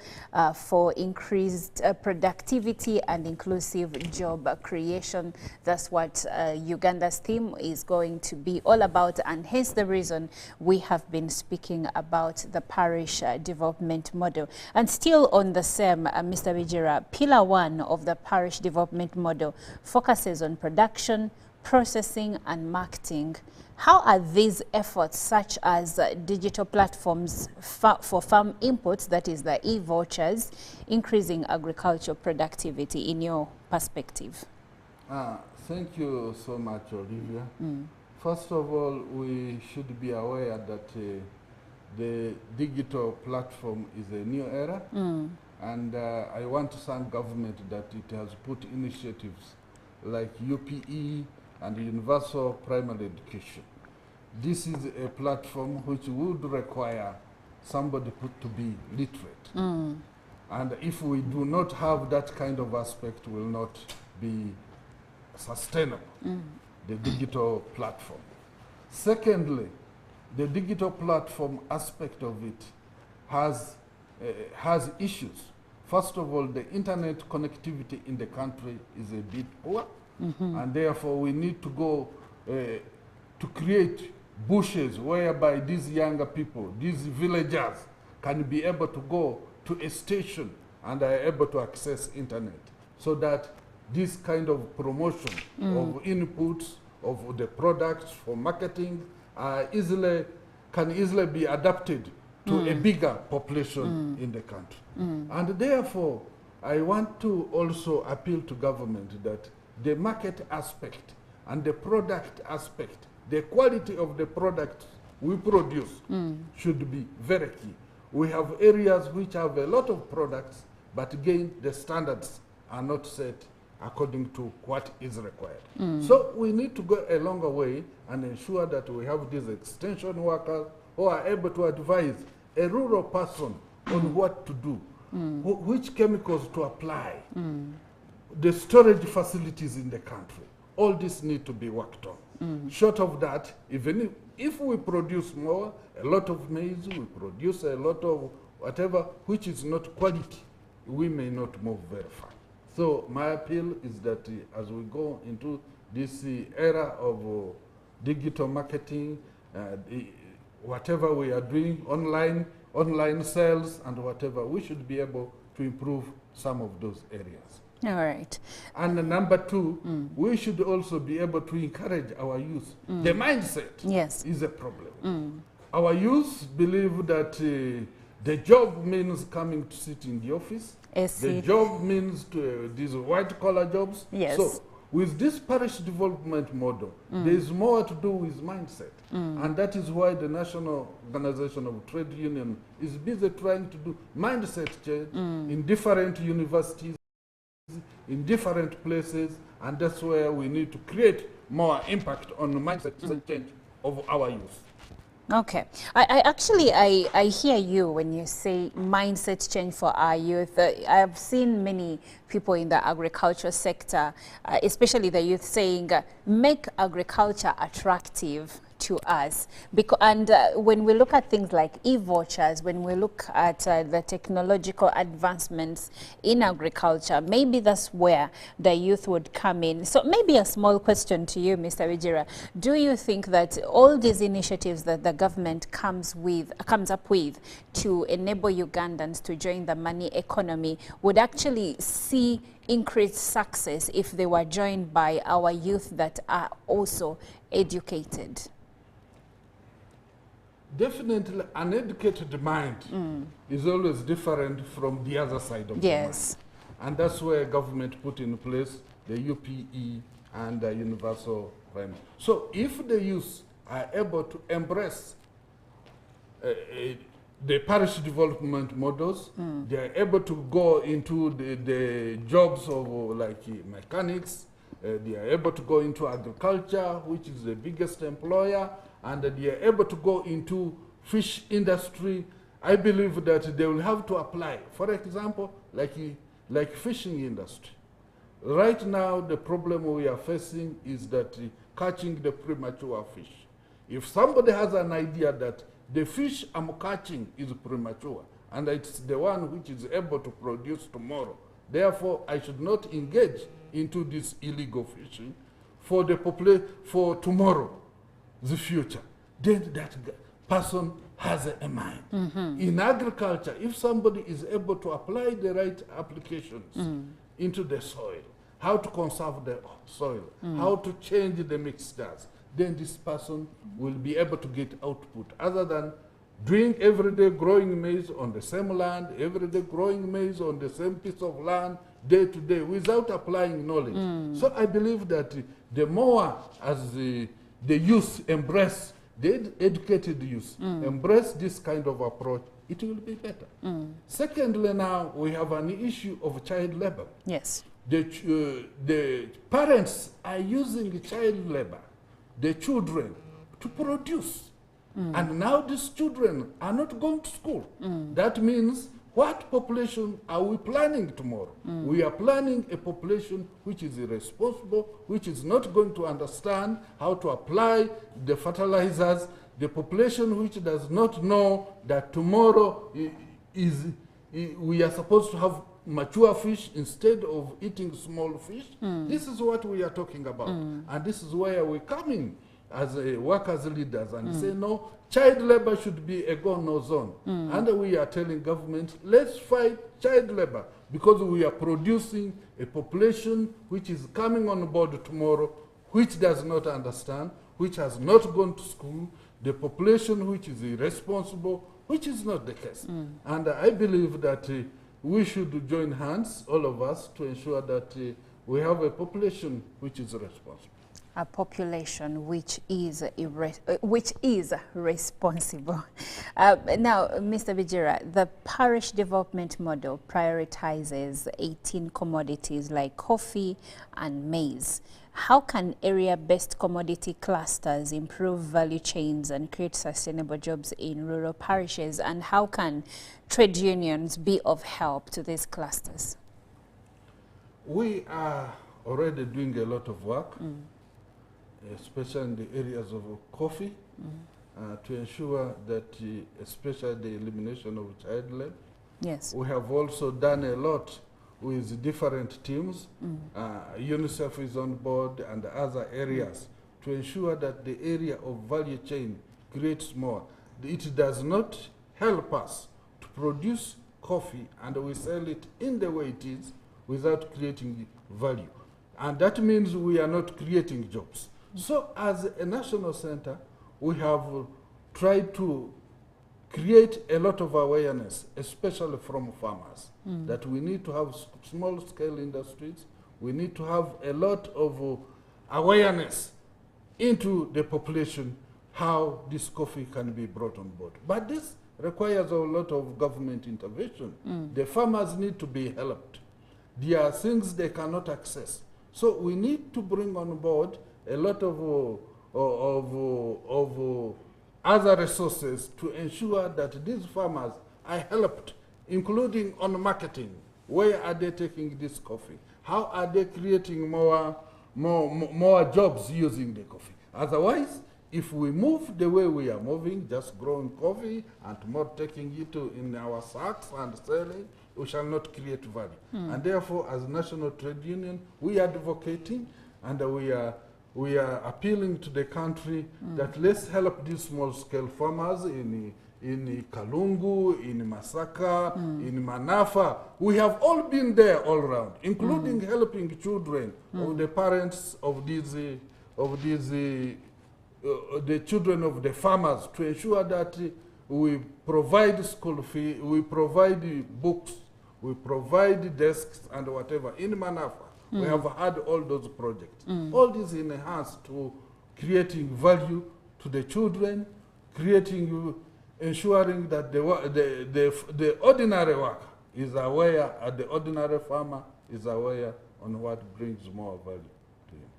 for increased productivity and inclusive job creation. That's what Uganda's theme is going to be all about, and hence the reason we have been speaking about the parish development model. And still on the same, Mr. Bijira, Pillar 1 of the parish development model focuses on production, processing and marketing. How are these efforts, such as digital platforms for farm inputs, that is the e-vouchers, increasing agricultural productivity in your perspective? Thank you so much, Olivia. First of all, we should be aware that the digital platform is a new era, and I want to thank government that it has put initiatives like UPE and universal primary education. This is a platform which would require somebody to be literate. And if we do not have that kind of aspect, will not be sustainable, the digital platform. Secondly, the digital platform aspect of it has issues. First of all, the internet connectivity in the country is a bit poor, and therefore we need to go to create bushes whereby these younger people, these villagers, can be able to go to a station and are able to access internet, so that this kind of promotion of inputs of the products for marketing can easily be adapted to a bigger population in the country. And therefore, I want to also appeal to government that the market aspect and the product aspect, the quality of the product we produce should be very key. We have areas which have a lot of products, but again, the standards are not set according to what is required. So we need to go a longer way and ensure that we have these extension workers who are able to advise a rural person on what to do, which chemicals to apply, the storage facilities in the country. All this need to be worked on. Short of that, even if we produce more, a lot of maize, we produce a lot of whatever, which is not quality, we may not move very far. So my appeal is that as we go into this era of digital marketing, whatever we are doing, online sales and whatever, we should be able to improve some of those areas. All right. And number two, we should also be able to encourage our youth. The mindset is a problem. Our youth believe that the job means coming to sit in the office. The job means these white-collar jobs. So with this parish development model, there is more to do with mindset. And that is why the National Organization of Trade Union is busy trying to do mindset change in different universities, in different places, and that's where we need to create more impact on the mindset change of our youth. Okay. I hear you when you say mindset change for our youth. I've seen many people in the agriculture sector, especially the youth, saying make agriculture attractive to us. And when we look at things like e-vouchers, when we look at the technological advancements in agriculture, maybe that's where the youth would come in. So maybe a small question to you, Mr. Bijira. Do you think that all these initiatives that the government comes up with to enable Ugandans to join the money economy would actually see increased success if they were joined by our youth that are also educated? Definitely, an educated mind is always different from the other side of the mind. And that's where government put in place the UPE and the universal payment. So if the youth are able to embrace the parish development models, they are able to go into the jobs of like mechanics, they are able to go into agriculture, which is the biggest employer, and they are able to go into fish industry. I believe that they will have to apply, for example, like fishing industry. Right now, the problem we are facing is that catching the premature fish. If somebody has an idea that the fish I'm catching is premature, and it's the one which is able to produce tomorrow, therefore I should not engage into this illegal fishing for tomorrow, the future, then that person has a mind. In agriculture, if somebody is able to apply the right applications into the soil, how to conserve the soil, how to change the mixtures, then this person will be able to get output, other than doing everyday growing maize on the same land, everyday growing maize on the same piece of land, day to day, without applying knowledge. So I believe that the more as the youth embrace, the educated youth embrace this kind of approach, it will be better. Secondly, now we have an issue of child labor. Yes. The parents are using child labor, the children, to produce. And now these children are not going to school. That means, what population are we planning tomorrow? We are planning a population which is irresponsible, which is not going to understand how to apply the fertilizers, the population which does not know that tomorrow we are supposed to have mature fish instead of eating small fish. This is what we are talking about. And this is where we're coming as workers leaders and say, no, child labor should be a go-no zone. And we are telling government, let's fight child labor, because we are producing a population which is coming on board tomorrow, which does not understand, which has not gone to school, the population which is irresponsible, which is not the case. And I believe that we should join hands, all of us, to ensure that we have a population which is responsible. A population which is responsible. Now, Mr. Bijira, the parish development model prioritizes 18 commodities like coffee and maize. How can area-based commodity clusters improve value chains and create sustainable jobs in rural parishes? And how can trade unions be of help to these clusters? We are already doing a lot of work, especially in the areas of coffee, to ensure that, especially the elimination of child labor. Yes. We have also done a lot with different teams. UNICEF is on board and other areas to ensure that the area of value chain creates more. It does not help us to produce coffee and we sell it in the way it is without creating value. And that means we are not creating jobs. So as a national center, we have tried to create a lot of awareness, especially from farmers, that we need to have small-scale industries. We need to have a lot of awareness into the population, how this coffee can be brought on board. But this requires a lot of government intervention. The farmers need to be helped. There are things they cannot access. So we need to bring on board a lot of other resources to ensure that these farmers are helped, including on marketing. Where are they taking this coffee? How are they creating more jobs using the coffee? Otherwise, if we move the way we are moving, just growing coffee and more taking it in our sacks and selling, we shall not create value. And therefore, as National Trade Union, we are advocating and we are appealing to the country that let's help these small-scale farmers in Kalungu, in Masaka, in Manafa. We have all been there all around, including helping children of the parents of the children of the farmers to ensure that we provide school fee, we provide books, we provide desks and whatever in Manafa. We have had all those projects. All this enhanced to creating value to the children, ensuring that the ordinary worker is aware, and the ordinary farmer is aware on what brings more value to him.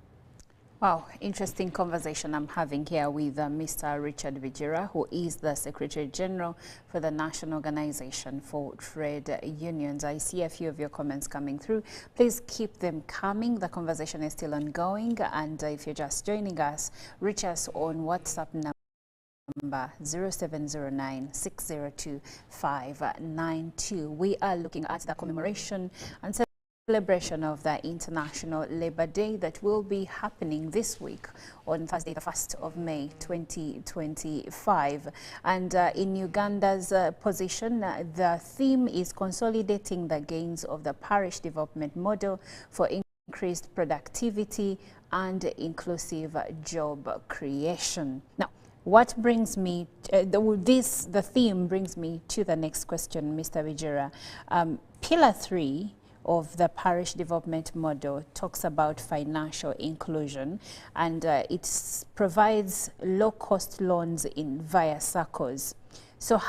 Wow, interesting conversation I'm having here with Mr. Richard Bijira, who is the Secretary General for the National Organization for Trade Unions. I see a few of your comments coming through. Please keep them coming. The conversation is still ongoing. And if you're just joining us, reach us on WhatsApp number 0709-602-592. We are looking at the commemoration and celebration of the International Labour Day that will be happening this week on Thursday, the 1st of May 2025. And in Uganda's position, the theme is consolidating the gains of the parish development model for increased productivity and inclusive job creation. Now, what brings me, the theme brings me to the next question, Mr. Bijira. Pillar 3 of the parish development model talks about financial inclusion, and it provides low-cost loans via SACCOs. So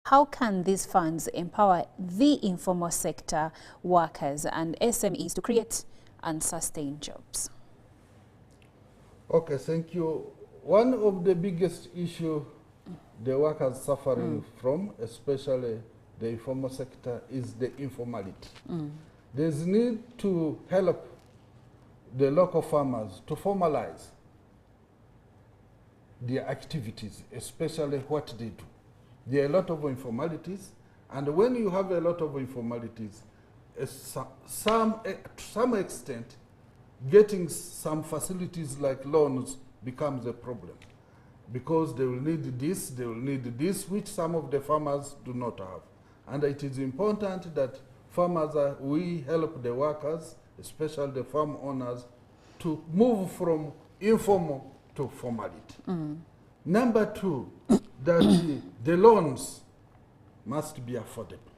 how can these funds empower the informal sector workers and SMEs to create and sustain jobs? Okay, thank you. One of the biggest issues the workers suffering from, especially the informal sector, is the informality. There's need to help the local farmers to formalize their activities, especially what they do. There are a lot of informalities, and when you have a lot of informalities, to some extent, getting some facilities like loans becomes a problem, because they will need this, which some of the farmers do not have. And it is important that farmers, we help the workers, especially the farm owners, to move from informal to formality. Number 2, that the loans must be affordable.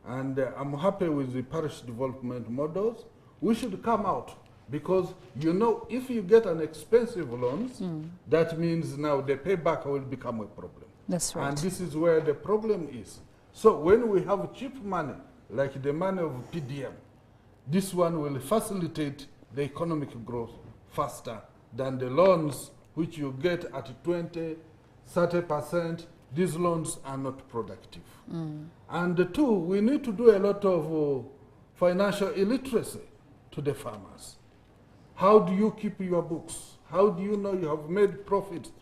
And I'm happy with the parish development models. We should come out, because you know, if you get an expensive loans, that means now the payback will become a problem. That's right. And this is where the problem is. So when we have cheap money, like the money of PDM, this one will facilitate the economic growth faster than the loans which you get at 20, 30%. These loans are not productive. And 2, we need to do a lot of financial illiteracy to the farmers. How do you keep your books? How do you know you have made profit?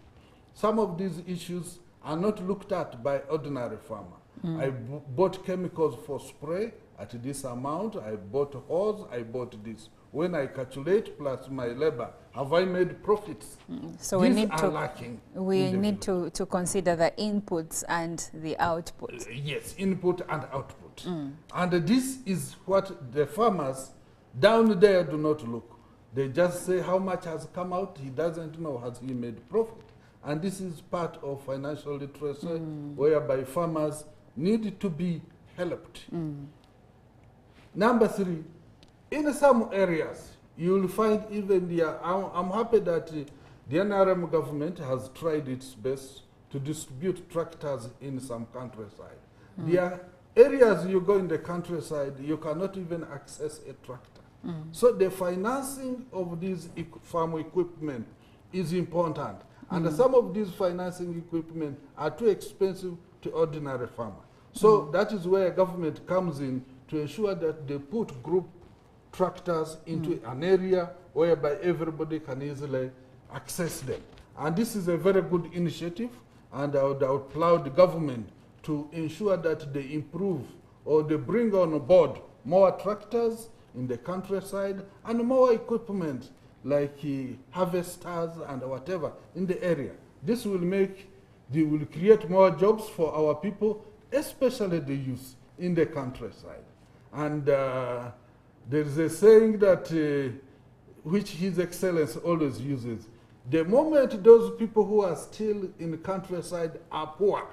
Some of these issues are not looked at by ordinary farmer. I bought chemicals for spray at this amount, I bought hose, I bought this. When I calculate plus my labor, have I made profits? So These we need are lacking. We need to consider the inputs and the output. Yes, input and output. And this is what the farmers down there do not look. They just say how much has come out. He doesn't know has he made profit. And this is part of financial literacy, whereby farmers need to be helped. Number 3, in some areas, you will find even I'm happy that the NRM government has tried its best to distribute tractors in some countryside. There are areas you go in the countryside, you cannot even access a tractor. So the financing of these farm equipment is important. And some of these financing equipment are too expensive to ordinary farmer. So that is where government comes in to ensure that they put group tractors into an area whereby everybody can easily access them. And this is a very good initiative, and I would applaud the government to ensure that they improve or they bring on board more tractors in the countryside and more equipment like harvesters and whatever in the area. This will create more jobs for our people, especially the youth in the countryside. And there is a saying that which His Excellency always uses: the moment those people who are still in the countryside are poor,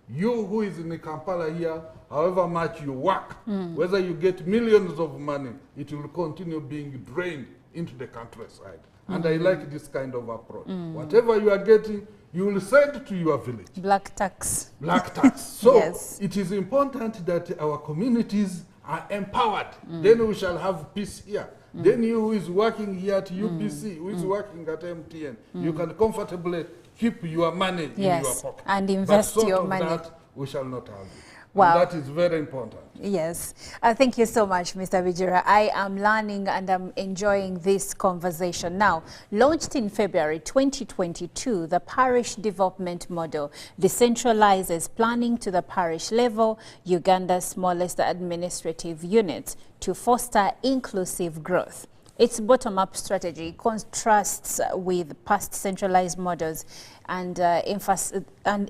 you who is in Kampala here, however much you work, whether you get millions of money, it will continue being drained into the countryside. And I like this kind of approach. Whatever you are getting, you will send to your village. Black tax. Black tax. So yes. It is important that our communities are empowered. Then we shall have peace here. Then you who is working here at UPC, who is working at MTN, you can comfortably keep your money in your pocket. And invest your money. That we shall not have it. Wow. And that is very important. Yes. Thank you so much, Mr. Bijira. I am learning and I'm enjoying this conversation. Now, launched in February 2022, the parish development model decentralizes planning to the parish level, Uganda's smallest administrative unit, to foster inclusive growth. Its bottom-up strategy contrasts with past centralized models and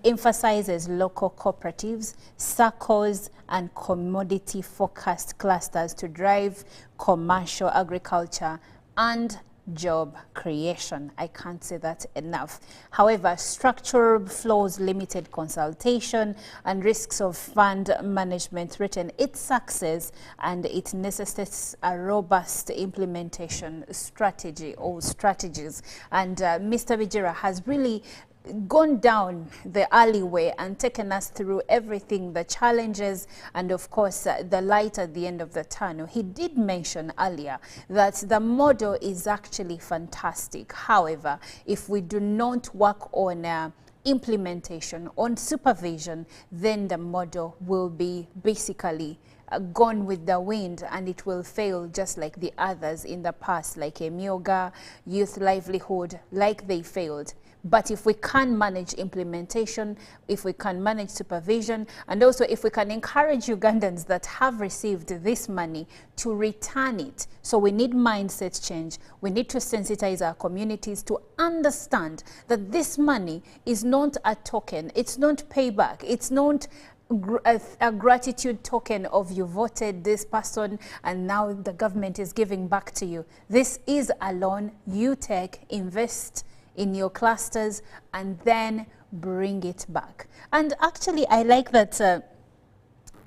emphasizes local cooperatives, circles, and commodity-focused clusters to drive commercial agriculture and job creation. I can't say that enough. However, structural flaws, limited consultation, and risks of fund management threaten its success, and it necessitates a robust implementation strategy or strategies. And Mr. Bijira has really gone down the alleyway and taken us through everything, the challenges, and of course the light at the end of the tunnel. He did mention earlier that the model is actually fantastic. However, if we do not work on implementation, on supervision, then the model will be basically gone with the wind, and it will fail just like the others in the past, like Emyoga, Youth Livelihood, like they failed. But if we can manage implementation, if we can manage supervision, and also if we can encourage Ugandans that have received this money to return it. So we need mindset change. We need to sensitize our communities to understand that this money is not a token. It's not payback. It's not a gratitude token of you voted this person and now the government is giving back to you. This is a loan you take, invest in your clusters, and then bring it back. And actually, I like that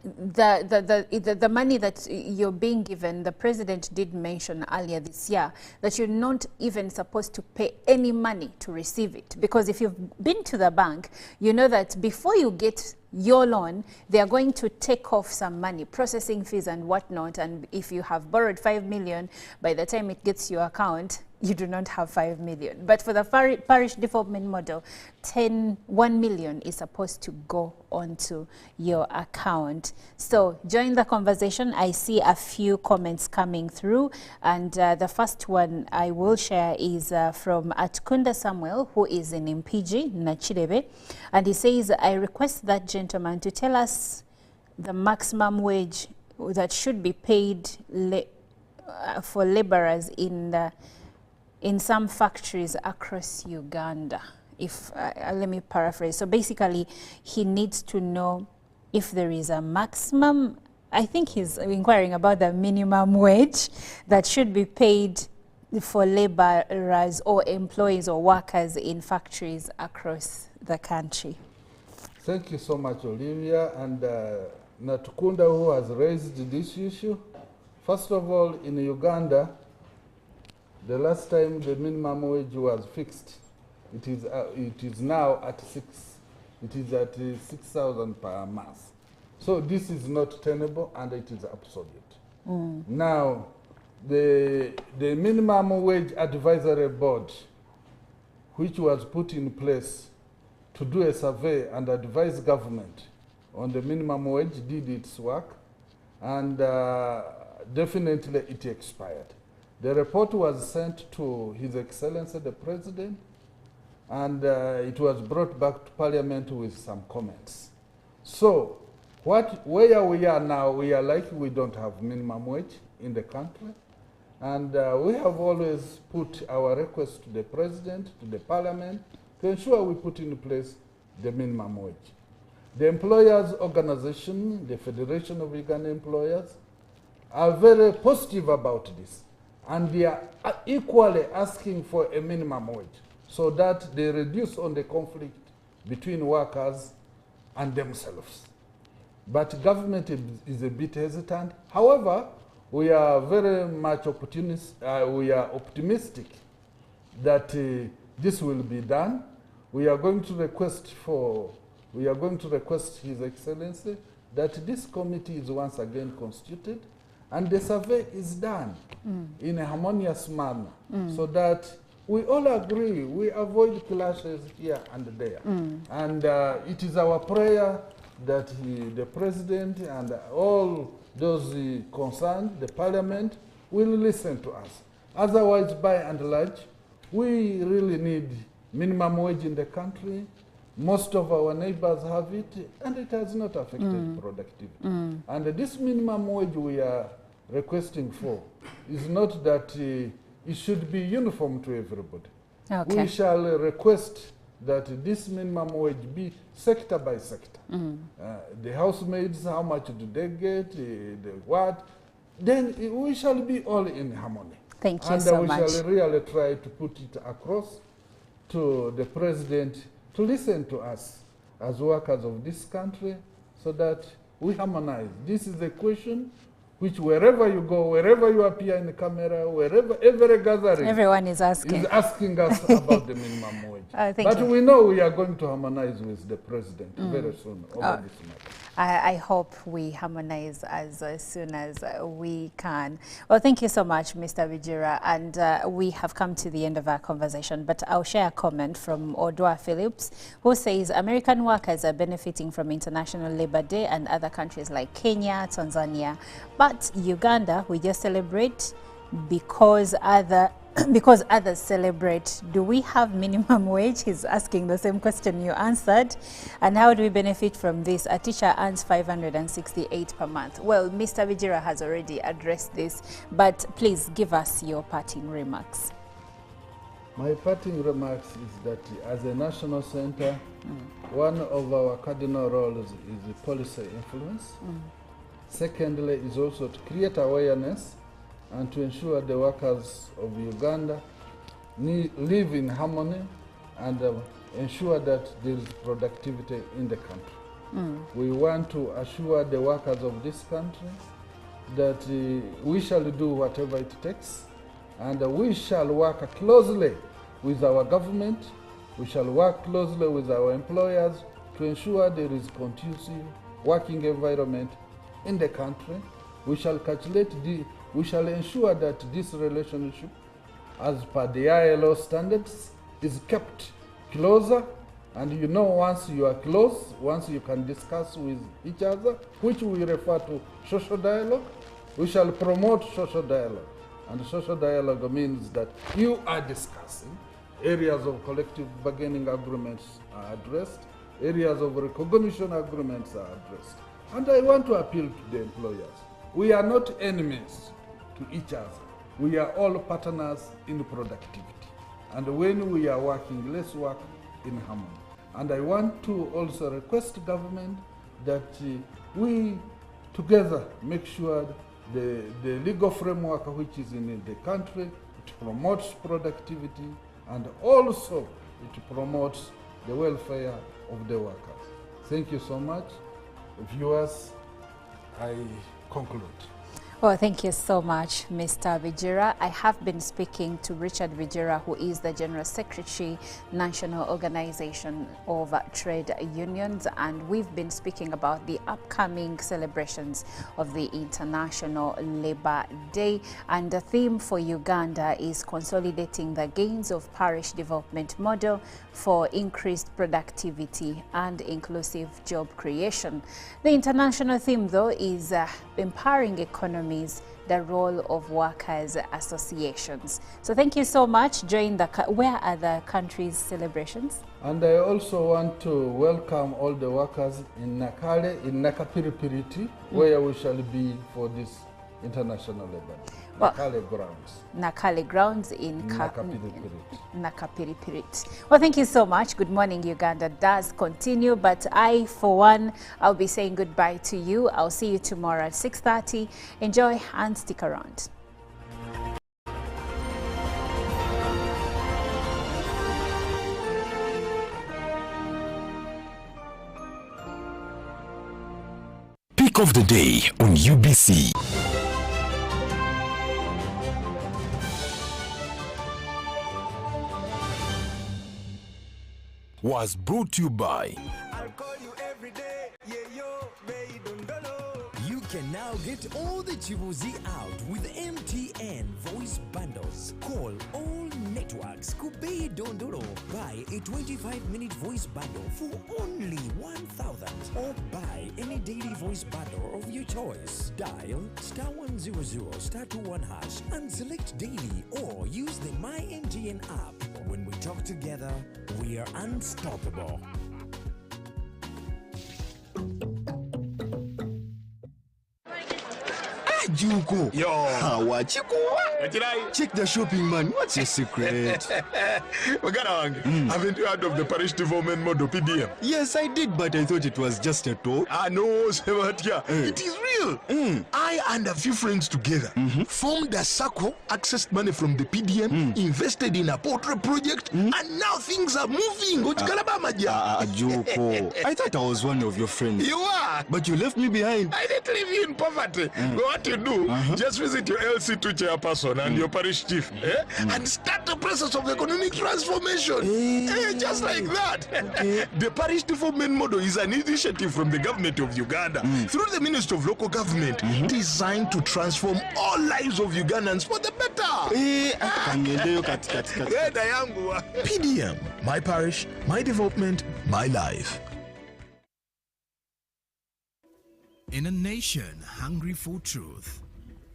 the money that you're being given, the president did mention earlier this year that you're not even supposed to pay any money to receive it. Because if you've been to the bank, you know that before you get your loan, they are going to take off some money, processing fees and whatnot. And if you have borrowed 5 million, by the time it gets your account, you do not have 5 million. But for the parish development model, 1 million is supposed to go onto your account. So join the conversation. I see a few comments coming through, and the first one I will share is from Atkunda Samuel, who is in Mpigi, Nachirebe, and he says, I request that gentleman to tell us the maximum wage that should be paid for laborers in some factories across Uganda. If let me paraphrase. So basically, he needs to know if there is a maximum. I think he's inquiring about the minimum wage that should be paid for laborers or employees or workers in factories across the country. Thank you so much, Olivia, and Natukunda, who has raised this issue. First of all, in Uganda, the last time the minimum wage was fixed, it is now at 6,000 per month. So this is not tenable and it is obsolete. Now, the minimum wage advisory board, which was put in place to do a survey and advise government on the minimum wage, did its work, and definitely it expired. The report was sent to His Excellency the President, and it was brought back to Parliament with some comments. So, where we are now, we are like we don't have minimum wage in the country, and we have always put our request to the President, to the Parliament, to ensure we put in place the minimum wage. The employers' organization, the Federation of Uganda Employers, are very positive about this, and they are equally asking for a minimum wage so that they reduce on the conflict between workers and themselves. But government is a bit hesitant. However, we are very much we are optimistic that this will be done. We are going to request His Excellency that this committee is once again constituted and the survey is done in a harmonious manner so that we all agree, we avoid clashes here and there. And it is our prayer that the President and all those concerned, the Parliament, will listen to us. Otherwise, by and large, we really need minimum wage in the country. Most of our neighbors have it, and it has not affected productivity. And this minimum wage we are requesting for is not that it should be uniform to everybody. Okay. We shall request that this minimum wage be sector by sector. The housemaids, how much do they get, the what? Then we shall be all in harmony. Thank you so much. And we shall really try to put it across to the President to listen to us as workers of this country so that we harmonize. This is a question which wherever you go, wherever you appear in the camera, wherever, every gathering, everyone is asking us about the minimum wage. But we know we are going to harmonize with the President very soon over this matter. I hope we harmonize as soon as we can. Well, thank you so much, Mr. Bijira. And we have come to the end of our conversation, but I'll share a comment from Odwa Phillips, who says American workers are benefiting from International Labour Day and other countries like Kenya, Tanzania. But Uganda, we just celebrate because others celebrate. Do we have minimum wage? He's asking the same question you answered. And how do we benefit from this? A teacher earns 568 per month. Well, Mr. Bijira has already addressed this, but please give us your parting remarks. My parting remarks is that as a national center, one of our cardinal roles is the policy influence. Secondly, is also to create awareness and to ensure the workers of Uganda live in harmony and ensure that there is productivity in the country. We want to assure the workers of this country that we shall do whatever it takes, and we shall work closely with our government, we shall work closely with our employers to ensure there is conducive working environment in the country. We shall we shall ensure that this relationship, as per the ILO standards, is kept closer. And you know, once you are close, once you can discuss with each other, which we refer to social dialogue, we shall promote social dialogue. And social dialogue means that you are discussing areas of collective bargaining agreements are addressed, areas of recognition agreements are addressed. And I want to appeal to the employers. We are not enemies to each other. We are all partners in productivity. And when we are working, let's work in harmony. And I want to also request government that we together make sure the legal framework which is in the country, it promotes productivity and also it promotes the welfare of the workers. Thank you so much. Viewers, I conclude. Well, thank you so much, Mr. Bijira. I have been speaking to Richard Bijira, who is the General Secretary, National Organization of Trade Unions, and we've been speaking about the upcoming celebrations of the International Labour Day. And the theme for Uganda is consolidating the gains of parish development model for increased productivity and inclusive job creation. The international theme, though, is empowering economy economies, the role of workers' associations. So thank you so much. Join the, where are the country's celebrations? And I also want to welcome all the workers in Nakale, in Nakapiripiriti, where we shall be for this International Labor Day. Nakale grounds. Nakale grounds in Nakapiripirit. Well, thank you so much. Good Morning Uganda does continue, but I, for one, I'll be saying goodbye to you. I'll see you tomorrow at 6:30. Enjoy and stick around. Pick of the day on UBC. Was brought to you by You can now get all the chibuzi out with MTN voice bundles. Call all networks. Kubei Dondoro. Buy a 25-minute voice bundle for only 1,000. Or buy any daily voice bundle of your choice. Dial *100 *21# and select daily, or use the My MTN app. When we talk together, we are unstoppable. Juko. Yo. Check the shopping, man. What's your secret? Haven't you heard of the parish development model, PDM? Yes, I did, but I thought it was just a talk. No, Sebatia. It is real. I and a few friends together formed a circle, accessed money from the PDM, invested in a poultry project, and now things are moving. Juko. I thought I was one of your friends. You are. But you left me behind. I didn't leave you in poverty. What you do, just visit your LC2 chairperson and your parish chief and start the process of economic transformation. Just like that. The parish development model is an initiative from the government of Uganda through the Ministry of Local Government designed to transform all lives of Ugandans for the better. PDM, my parish, my development, my life. In a nation hungry for truth,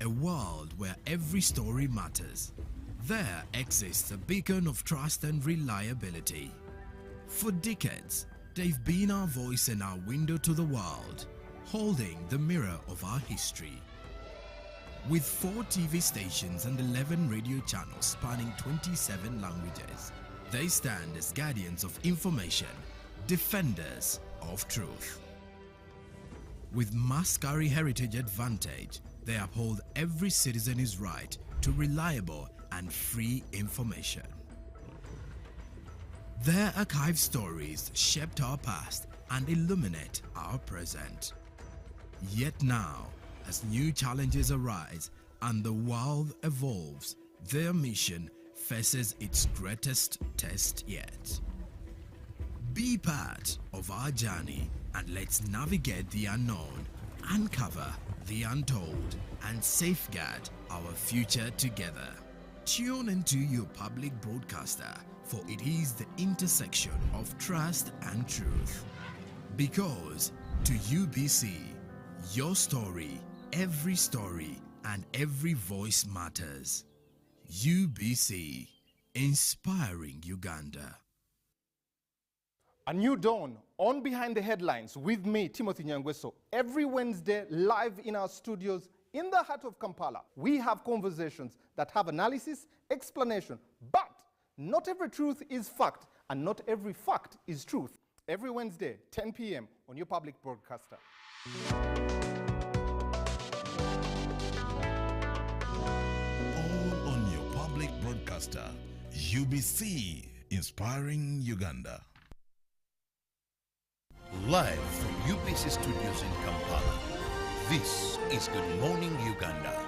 a world where every story matters, there exists a beacon of trust and reliability. For decades, they've been our voice and our window to the world, holding the mirror of our history. With 4 TV stations and 11 radio channels spanning 27 languages, they stand as guardians of information, defenders of truth. With Mascari Heritage Advantage, they uphold every citizen's right to reliable and free information. Their archive stories shaped our past and illuminate our present. Yet now, as new challenges arise and the world evolves, their mission faces its greatest test yet. Be part of our journey and let's navigate the unknown, uncover the untold, and safeguard our future together. Tune into your public broadcaster, for it is the intersection of trust and truth. Because to UBC, your story, and every voice matters. UBC, inspiring Uganda. A new dawn on Behind the Headlines with me, Timothy Nyangweso. Every Wednesday, live in our studios in the heart of Kampala, we have conversations that have analysis, explanation, but not every truth is fact, and not every fact is truth. Every Wednesday, 10 p.m. on your public broadcaster. All on your public broadcaster, UBC, inspiring Uganda. Live from UBC Studios in Kampala, this is Good Morning Uganda.